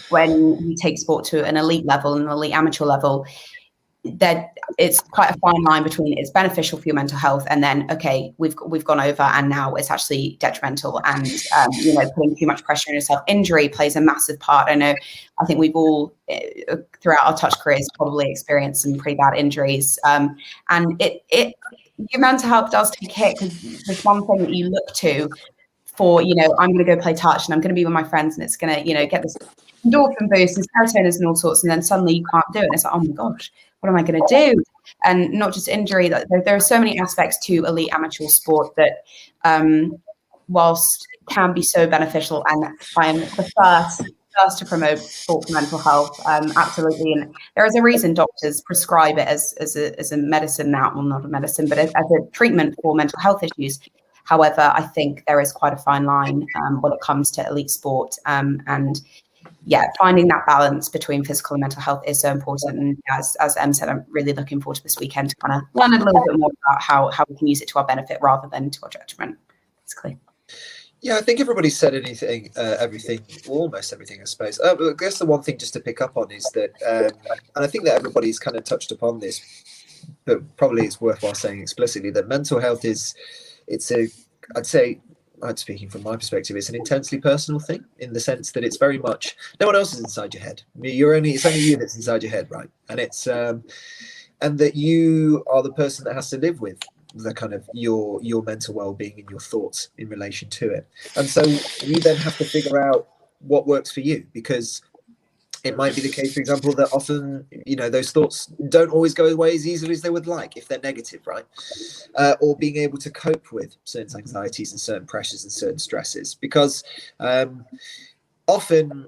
Speaker 2: when you take sport to an elite level, an elite amateur level, that it's quite a fine line between it's beneficial for your mental health and then, okay, we've gone over and now it's actually detrimental, and you know, putting too much pressure on yourself. Injury plays a massive part. I think we've all throughout our touch careers probably experienced some pretty bad injuries, and your mental health does take a hit, because there's one thing that you look to for, you know, I'm going to go play touch and I'm going to be with my friends and it's going to, you know, get this endorphin boost and serotonin and all sorts, and then suddenly you can't do it and it's like, oh my gosh, what am I going to do? And not just injury, there are so many aspects to elite amateur sport that whilst can be so beneficial, and I'm the first to promote sport for mental health, absolutely. And there is a reason doctors prescribe it as a medicine now, well, not a medicine, but as a treatment for mental health issues. However, I think there is quite a fine line when it comes to elite sport, and yeah, finding that balance between physical and mental health is so important. And as Em said, I'm really looking forward to this weekend to kind of learn a little bit more about how we can use it to our benefit rather than to our detriment, basically.
Speaker 4: Yeah, I think everybody's said everything, almost everything, I suppose. I guess the one thing just to pick up on is that, and I think that everybody's kind of touched upon this, but probably it's worthwhile saying explicitly that mental health I'm speaking from my perspective, it's an intensely personal thing, in the sense that it's very much, no one else is inside your head. It's only you that's inside your head, right? And it's and that you are the person that has to live with the kind of your mental well-being and your thoughts in relation to it. And so you then have to figure out what works for you, because it might be the case, for example, that often, you know, those thoughts don't always go away as easily as they would like if they're negative, right? Or being able to cope with certain anxieties and certain pressures and certain stresses, because often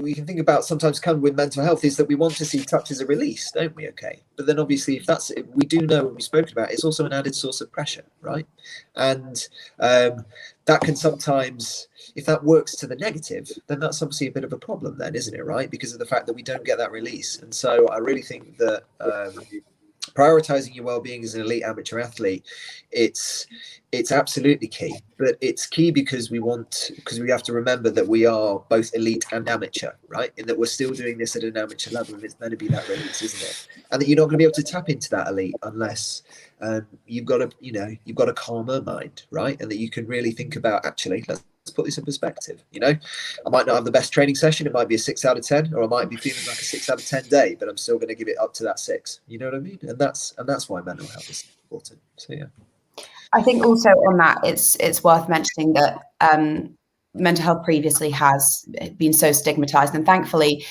Speaker 4: we can think about sometimes come with mental health is that we want to see touch as a release, don't we? Okay, but then obviously if we do know, when we spoke about, it's also an added source of pressure, right? And that can sometimes, if that works to the negative, then that's obviously a bit of a problem then, isn't it, right? Because of the fact that we don't get that release. And so I really think that prioritizing your well-being as an elite amateur athlete, it's absolutely key. But it's key because we have to remember that we are both elite and amateur, right? In that we're still doing this at an amateur level, and it's going to be that release, isn't it? And that you're not going to be able to tap into that elite unless you've got a calmer mind, right? And that you can really think about, actually, let's put this in perspective. You know, I might not have the best training session, it might be a 6 out of 10, or I might be feeling like a 6 out of 10 day, but I'm still going to give it up to that 6. You know what I mean? And that's why mental health is important. So yeah,
Speaker 2: I think also on that, it's worth mentioning that mental health previously has been so stigmatized, and thankfully,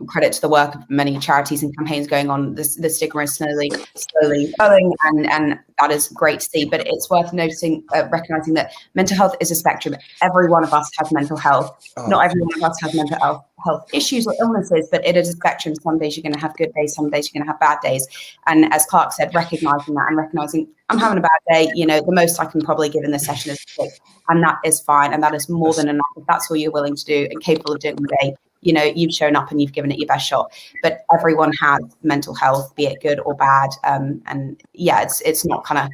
Speaker 2: credit to the work of many charities and campaigns going on, the stigma is slowly going, and that is great to see. But it's worth noticing, recognizing that mental health is a spectrum. Every one of us has mental health. Not every one of us has mental health issues or illnesses, but it is a spectrum. Some days you're going to have good days, some days you're going to have bad days. And as Clark said, recognizing that and recognizing I'm having a bad day, you know, the most I can probably give in this session is 6, and that is fine, and that is more than enough. If that's all you're willing to do and capable of doing today, you know, you've shown up and you've given it your best shot. But everyone has mental health, be it good or bad, and yeah, it's not kind of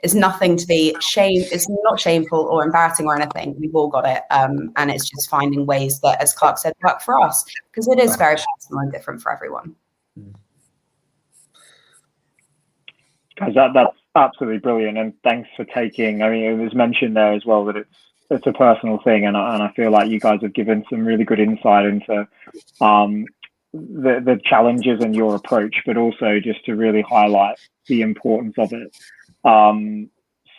Speaker 2: it's nothing to be shamed. It's not shameful or embarrassing or anything. We've all got it. And it's just finding ways that, as Clark said, work for us, because it is very personal and different for everyone.
Speaker 1: That's absolutely brilliant. And thanks for taking, I mean, it was mentioned there as well that it's a personal thing. And I feel like you guys have given some really good insight into the challenges and your approach, but also just to really highlight the importance of it.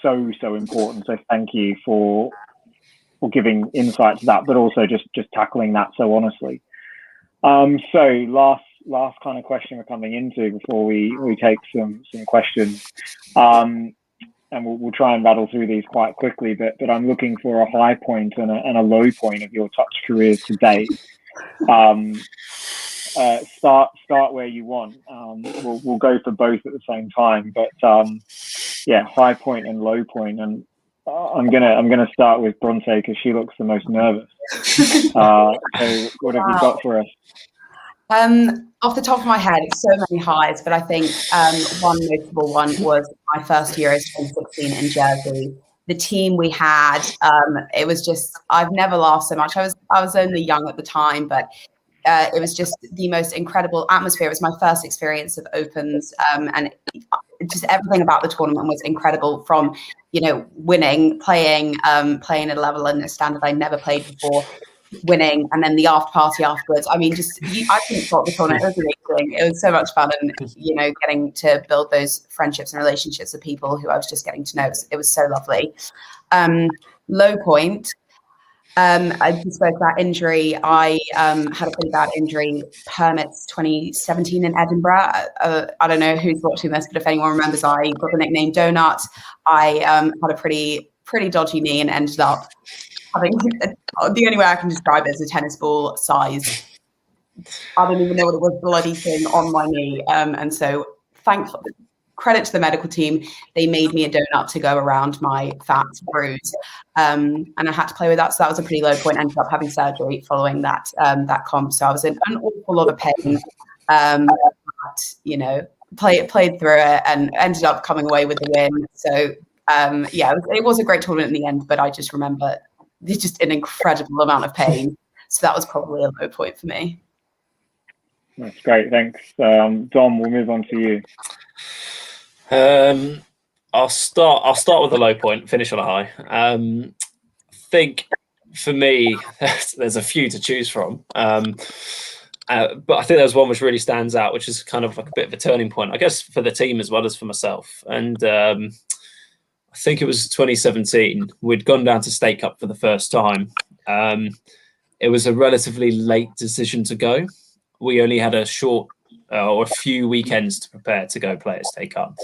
Speaker 1: So important. So thank you for giving insight to that, but also just tackling that so honestly. So last kind of question we're coming into before we take some questions, and we'll try and rattle through these quite quickly. But I'm looking for a high point and a low point of your touch careers to date. Start where you want. We'll go for both at the same time. But yeah, high point and low point. And I'm gonna start with Bronte because she looks the most nervous. So what have you got for us?
Speaker 2: Off the top of my head, so many highs, but I think one notable one was my first Euros 2016 in Jersey. The team we had, it was just, I've never laughed so much. I was only young at the time, but it was just the most incredible atmosphere. It was my first experience of Opens, and just everything about the tournament was incredible, from, winning, playing at a level and a standard I never played before, winning, and then the after party afterwards. I mean, I couldn't stop the tournament. It was amazing. It was so much fun, and getting to build those friendships and relationships with people who I was just getting to know. It was so lovely. Low point. I just spoke about injury. I had a pretty bad injury, Permits 2017 in Edinburgh. I don't know who's watching this, but if anyone remembers, I got the nickname Donut. I had a pretty dodgy knee and ended up having the only way I can describe it is a tennis ball size. I don't even know what it was, bloody thing on my knee. And so thankfully, credit to the medical team, they made me a donut to go around my fat bruise. And I had to play with that. So that was a pretty low point. I ended up having surgery following that comp. So I was in an awful lot of pain. But, played through it and ended up coming away with the win. So it was a great tournament in the end, but I just remember there's just an incredible amount of pain. So that was probably a low point for me.
Speaker 1: That's great. Thanks. Dom, we'll move on to you.
Speaker 5: I'll start with a low point, finish on a high. I think for me, there's a few to choose from. But I think there's one which really stands out, which is kind of like a bit of a turning point, I guess, for the team as well as for myself. And I think it was 2017. We'd gone down to State Cup for the first time. It was a relatively late decision to go. We only had a short or a few weekends to prepare to go play at State Cup.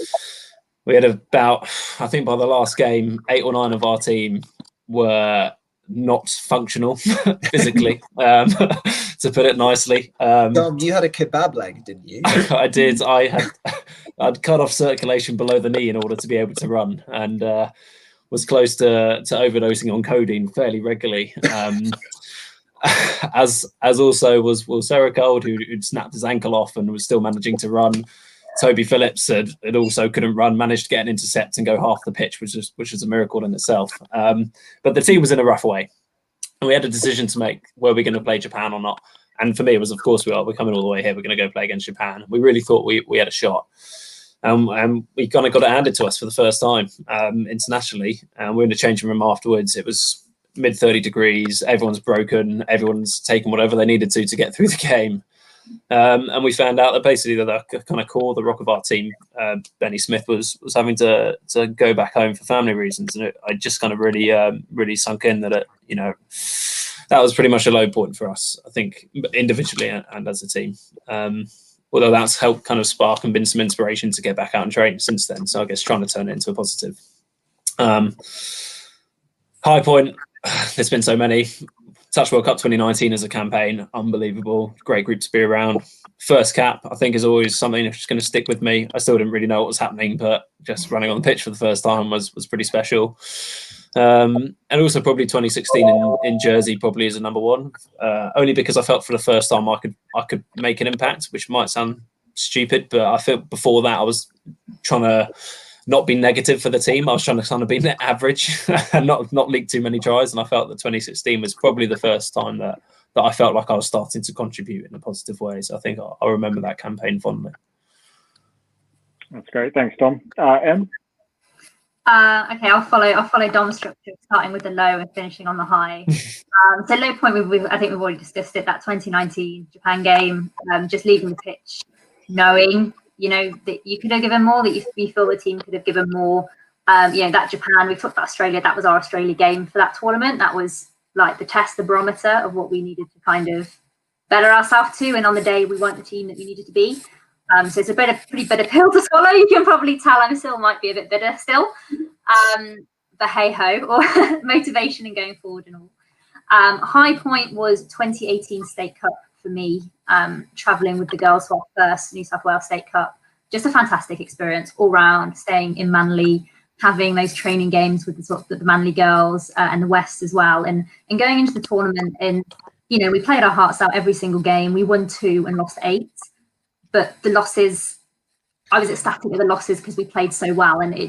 Speaker 5: We had about, I think by the last game, 8 or 9 of our team were not functional physically, to put it nicely.
Speaker 4: Dom, you had a kebab leg, didn't you?
Speaker 5: I did. I'd cut off circulation below the knee in order to be able to run, and was close to overdosing on codeine fairly regularly. As also was Will Sericold, who'd snapped his ankle off and was still managing to run. Toby Phillips had also couldn't run, managed to get an intercept and go half the pitch, which is a miracle in itself. But the team was in a rough way. And we had a decision to make, were we going to play Japan or not? And for me, it was, of course, we're coming all the way here. We're going to go play against Japan. We really thought we had a shot. And we kind of got it handed to us for the first time internationally. And we're in the changing room afterwards. It was mid 30 degrees. Everyone's broken. Everyone's taken whatever they needed to get through the game. And we found out that basically the kind of core, the rock of our team, Benny Smith, was having to go back home for family reasons. And I just kind of really sunk in that, that was pretty much a low point for us, I think, individually and as a team. Although that's helped kind of spark and been some inspiration to get back out and train since then. So I guess trying to turn it into a positive. High point, there's been so many. Touch World Cup 2019 as a campaign, unbelievable. Great group to be around. First cap, I think, is always something that's going to stick with me. I still didn't really know what was happening, but just running on the pitch for the first time was pretty special. And also probably 2016 in Jersey probably is a number one, only because I felt for the first time I could make an impact, which might sound stupid, but I felt before that I was trying to not be negative for the team. I was trying to kind of be net average and not leak too many tries. And I felt that 2016 was probably the first time that I felt like I was starting to contribute in a positive way. So I think I remember that campaign fondly.
Speaker 1: That's great. Thanks, Dom. Em?
Speaker 3: Okay, I'll follow Dom's structure, starting with the low and finishing on the high. So low point, I think we've already discussed it. That 2019 Japan game, just leaving the pitch, knowing that you could have given more, that you feel the team could have given more. That Japan, we've talked about Australia. That was our Australia game for that tournament. That was like the test, the barometer of what we needed to kind of better ourselves to. And on the day, we weren't the team that we needed to be. So it's a pretty bitter pill to swallow. You can probably tell I'm still might be a bit bitter still. But hey ho, or motivation and going forward and all. High point was 2018 State Cup for me, traveling with the girls for our first New South Wales State Cup. Just a fantastic experience all round, staying in Manly, having those training games with the Manly girls and the West as well, and going into the tournament. And we played our hearts out every single game. We won 2 and lost 8. But the losses, I was ecstatic with the losses because we played so well, and it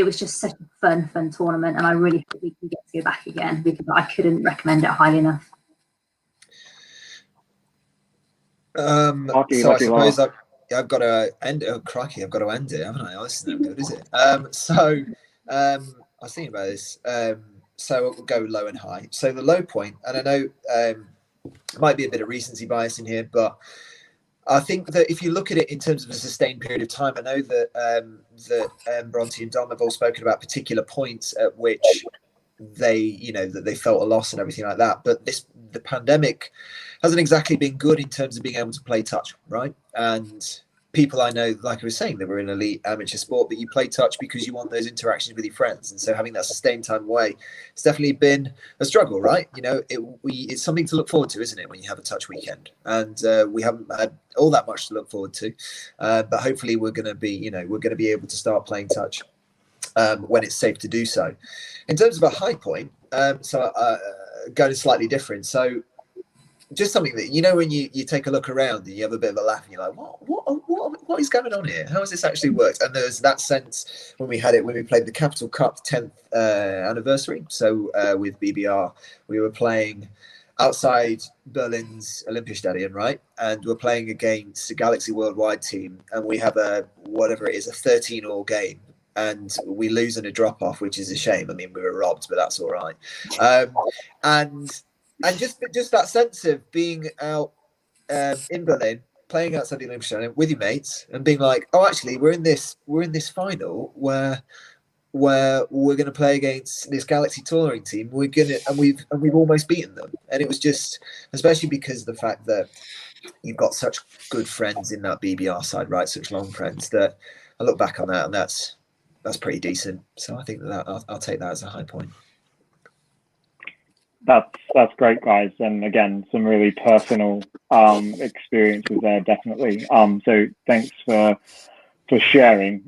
Speaker 3: was just such a fun tournament, and I really hope we can get to go back again, because I couldn't recommend it highly enough.
Speaker 4: So I suppose I've got to end it. Oh, crikey, I've got to end it, haven't I? Oh, this is no good, is it? I was thinking about this. So we'll go low and high. So the low point, and I know might be a bit of recency bias in here, but I think that if you look at it in terms of a sustained period of time, I know that Bronte and Dom have all spoken about particular points at which they, that they felt a loss and everything like that. But the pandemic hasn't exactly been good in terms of being able to play touch, right? And people I know, like I was saying, that we're in elite amateur sport, but you play touch because you want those interactions with your friends. And so having that sustained time away, it's definitely been a struggle, right? It's something to look forward to, isn't it, when you have a touch weekend? And we haven't had all that much to look forward to, but hopefully we're going to be able to start playing touch when it's safe to do so. In terms of a high point, going slightly different. So just something that, when you take a look around and you have a bit of a laugh and you're like, what is going on here? How has this actually worked? And there's that sense when we played the Capital Cup 10th anniversary. So with BBR, we were playing outside Berlin's Olympiastadion, right? And we're playing against a Galaxy Worldwide team, and we have a 13-all game. And we lose in a drop-off, which is a shame. I mean, we were robbed, but that's all right. And just that sense of being out in Berlin, playing outside the Olympic Stadium with your mates, and being like, oh, actually, we're in this final where we're going to play against this Galaxy touring team. We've almost beaten them, and it was just, especially because of the fact that you've got such good friends in that BBR side, right? Such long friends, that I look back on that, and that's pretty decent. So I think that I'll take that as a high point.
Speaker 1: That's great, guys, and again, some really personal experiences there, definitely. So thanks for sharing.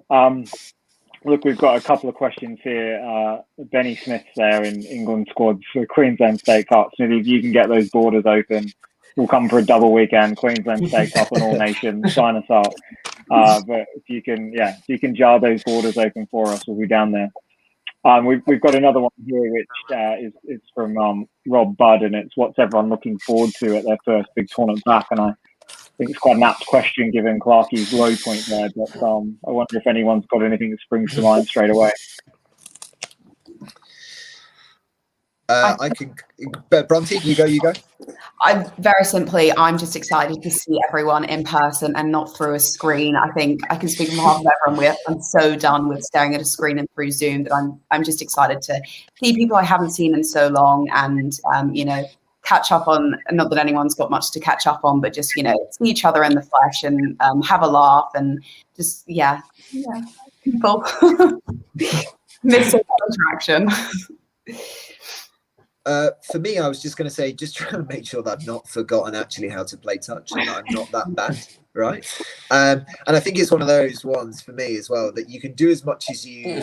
Speaker 1: Look, we've got a couple of questions here. Benny Smith's there in England squad for Queensland State Cup. So if you can get those borders open, we'll come for a double weekend, Queensland State Cup and All Nations. Sign us up. But if you can jar those borders open for us, we'll be down there. We've got another one here, which is from Rob Budd, and it's what's everyone looking forward to at their first big tournament back. And I think it's quite an apt question given Clarkie's low point there, but I wonder if anyone's got anything that springs to mind straight away.
Speaker 4: I can, Bronte, you go.
Speaker 2: I'm just excited to see everyone in person and not through a screen. I think I can speak on behalf of everyone. I'm so done with staring at a screen and through Zoom that I'm just excited to see people I haven't seen in so long, and catch up on, not that anyone's got much to catch up on, but just see each other in the flesh and have a laugh and just people miss interaction.
Speaker 4: For me, I was just going to say, just try and make sure that I've not forgotten actually how to play touch, and that I'm not that bad, right? And I think it's one of those ones for me as well, that you can do as much as you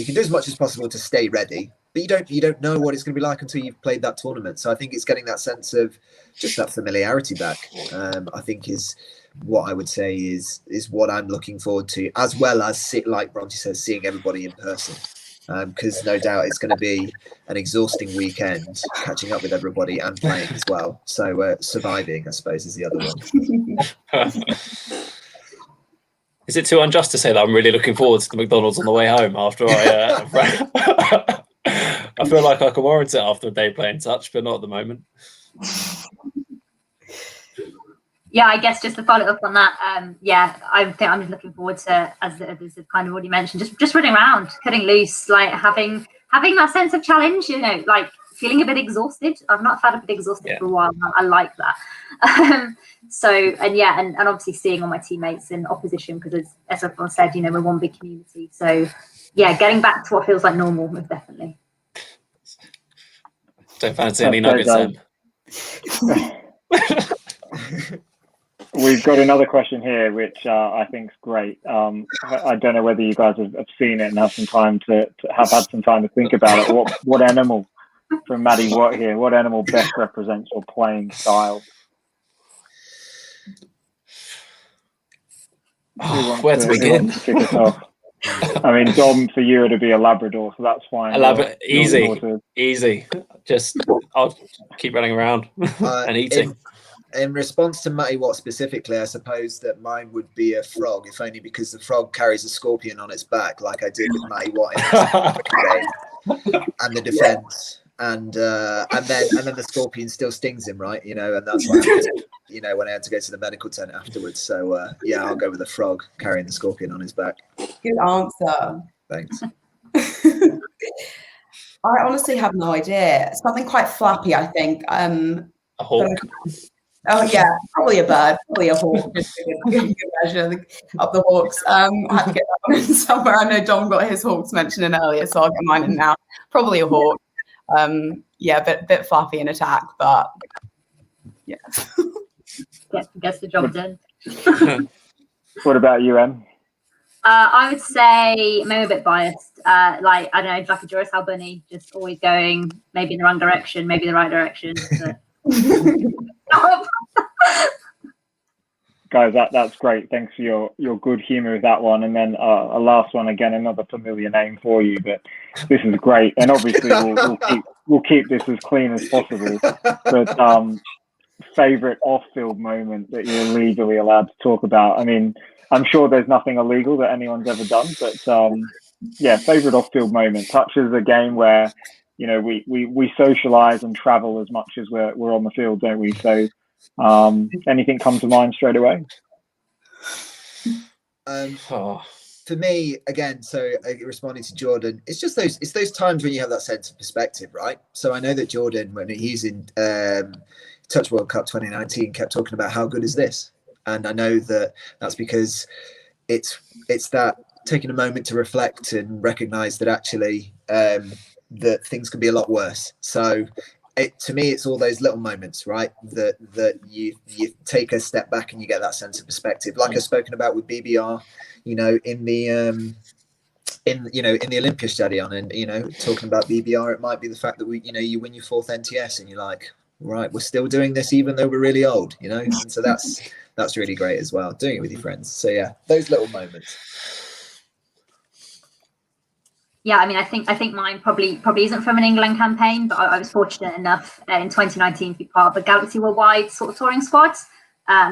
Speaker 4: can do as much as possible to stay ready, but you don't know what it's going to be like until you've played that tournament. So I think it's getting that sense of just that familiarity back. I think is what I would say is what I'm looking forward to, as well as like Bronte says, seeing everybody in person. Because no doubt it's going to be an exhausting weekend catching up with everybody and playing as well. So surviving, I suppose, is the other one.
Speaker 5: Is it too unjust to say that I'm really looking forward to the McDonald's on the way home after I I feel like I can warrant it after a day playing touch, but not at the moment.
Speaker 3: Yeah, I guess just to follow up on that, I think I'm just looking forward to, as the others have kind of already mentioned, just running around, cutting loose, like having that sense of challenge, like feeling a bit exhausted. I've not felt a bit exhausted for a while. I like that. And obviously seeing all my teammates in opposition, because as everyone said, we're one big community. So yeah, getting back to what feels like normal, most definitely.
Speaker 5: Don't fancy any nuggets then.
Speaker 1: We've got another question here, which I think is great. I don't know whether you guys have seen it and have some time to have had some time to think about it. What animal, from Maddie Watt here, what animal best represents your playing style?
Speaker 5: Where to begin?
Speaker 1: Kick us off? I mean, Dom, for you it'd be a Labrador, so that's fine.
Speaker 5: Easy. Just I'll keep running around and eating.
Speaker 4: In response to Matty Watt specifically, I suppose that mine would be a frog, if only because the frog carries a scorpion on its back, like I did with Matty Watt in the game, and the defense, and then the scorpion still stings him, right? And that's what happened, when I had to go to the medical tent afterwards. So I'll go with the frog carrying the scorpion on his back.
Speaker 2: Good answer.
Speaker 4: Thanks.
Speaker 2: I honestly have no idea. Something quite flappy, I think.
Speaker 5: A hawk.
Speaker 2: Oh yeah, probably a bird, probably a hawk. Just a good measure of the hawks. I had to get that one in somewhere. I know Dom got his hawks mentioned in earlier, so I'll get mine in now. Probably a hawk. Bit fluffy in attack, but yeah.
Speaker 3: Gets the job done.
Speaker 1: What about you, Em?
Speaker 3: I would say maybe a bit biased. Like I don't know, like a Duracell bunny, just always going maybe in the wrong direction, maybe the right direction.
Speaker 1: Guys, that's great. Thanks for your good humour with that one. And then a last one, again, another familiar name for you, but this is great. And obviously we'll keep this as clean as possible. But favourite off-field moment that you're legally allowed to talk about? I mean, I'm sure there's nothing illegal that anyone's ever done, but favourite off-field moment. Touch is a game where we socialise and travel as much as we're on the field, don't we? So anything come to mind straight away?
Speaker 4: For me, again, so responding to Jordan, it's just those times when you have that sense of perspective, right? So I know that Jordan, when he's in Touch World Cup 2019, kept talking about how good is this, and I know that's because it's that taking a moment to reflect and recognise that actually that things can be a lot worse. So to me, it's all those little moments, right? That you take a step back and you get that sense of perspective, like I've spoken about with BBR, in the Olympiastadion, and talking about BBR, it might be the fact that you win your 4th NTS and you're like, right, we're still doing this even though we're really old, and so that's really great as well, doing it with your friends. So yeah, those little moments.
Speaker 3: Yeah, I mean, I think mine probably isn't from an England campaign, but I was fortunate enough in 2019 to be part of a Galaxy Worldwide sort of touring squad.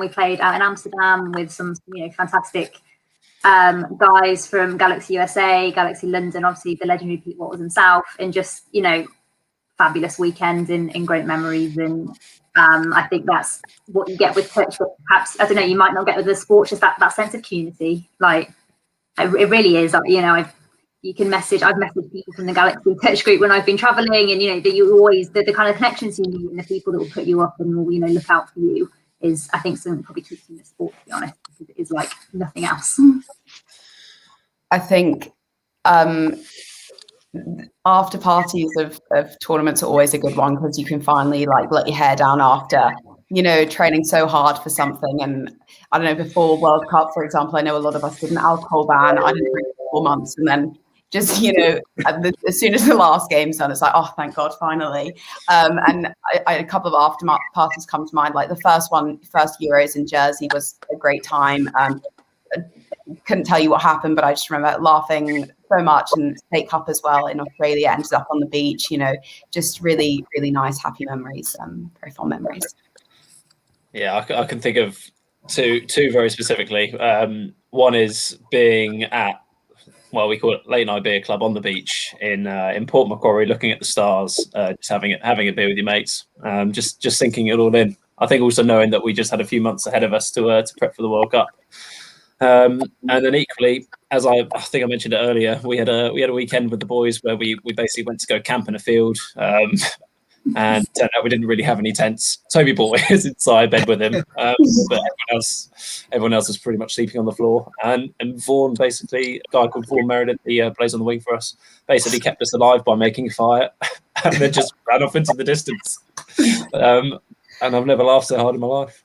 Speaker 3: We played out in Amsterdam with some fantastic guys from Galaxy USA, Galaxy London, obviously the legendary Pete Wattles himself, and just fabulous weekend in great memories. And I think that's what you get with touch, but perhaps, I don't know, you might not get with the sport, just that sense of community. Like it really is. I've messaged people from the Galaxy Touch group when I've been traveling, and you always the kind of connections you meet and the people that will put you up and will look out for you is, I think, something that probably keeps you in the sport, to be honest, because it is like nothing else.
Speaker 2: I think after parties of tournaments are always a good one, because you can finally let your hair down after training so hard for something. And I don't know, before World Cup, for example, I know a lot of us did an alcohol ban. I didn't drink for 4 months, and then just, as soon as the last game's done, it's like, oh, thank God, finally. And I a couple of aftermath passes come to mind. Like the first Euros in Jersey was a great time. Couldn't tell you what happened, but I just remember laughing so much. And State Cup as well in Australia, ended up on the beach, just really, really nice, happy memories, very fond memories.
Speaker 5: Yeah, I can think of two very specifically. One is being at, well, we call it Late Night Beer Club on the beach in Port Macquarie, looking at the stars, just having a beer with your mates, just sinking it all in. I think also knowing that we just had a few months ahead of us to prep for the World Cup. And then equally, as I think I mentioned it earlier, we had a weekend with the boys where we basically went to go camp in a field, and turned out we didn't really have any tents. Toby brought his inside bed with him, but everyone else was pretty much sleeping on the floor. And Vaughan, basically, a guy called Vaughan Meredith, he plays on the wing for us, basically kept us alive by making a fire, and then just ran off into the distance. And I've never laughed so hard in my life.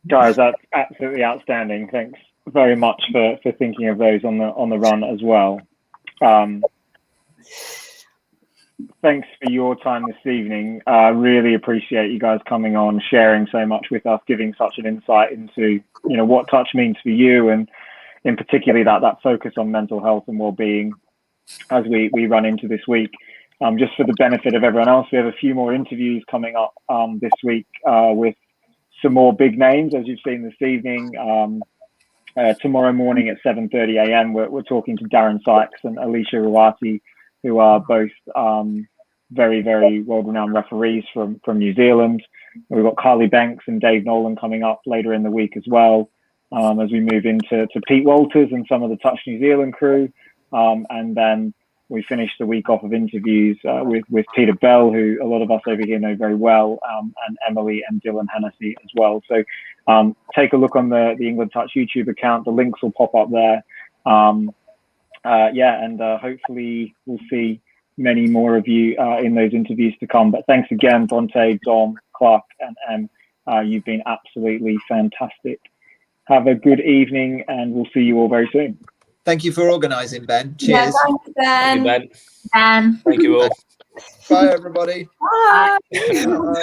Speaker 1: Guys, that's absolutely outstanding. Thanks very much for thinking of those on the run as well. Thanks for your time this evening. I really appreciate you guys coming on, sharing so much with us, giving such an insight into what touch means for you, and in particularly that focus on mental health and well-being as we run into this week. Just for the benefit of everyone else, we have a few more interviews coming up this week with some more big names, as you've seen this evening. Tomorrow morning at 7:30 a.m. we're talking to Darren Sykes and Alicia Ruati, who are both very, very world-renowned referees from New Zealand. We've got Carly Banks and Dave Nolan coming up later in the week as well, as we move into Pete Walters and some of the Touch New Zealand crew. And then we finish the week off of interviews with Peter Bell, who a lot of us over here know very well, and Emily and Dylan Hennessy as well. So take a look on the England Touch YouTube account. The links will pop up there. And hopefully we'll see many more of you in those interviews to come. But thanks again, Bronte, Dom, Clark, and Em. You've been absolutely fantastic. Have a good evening, and we'll see you all very soon.
Speaker 4: Thank you for organising, Ben. Cheers.
Speaker 3: Yeah, thanks, Ben.
Speaker 5: Thank you, Ben.
Speaker 3: Ben.
Speaker 5: Thank you all.
Speaker 4: Bye, everybody.
Speaker 2: Bye.
Speaker 4: Bye.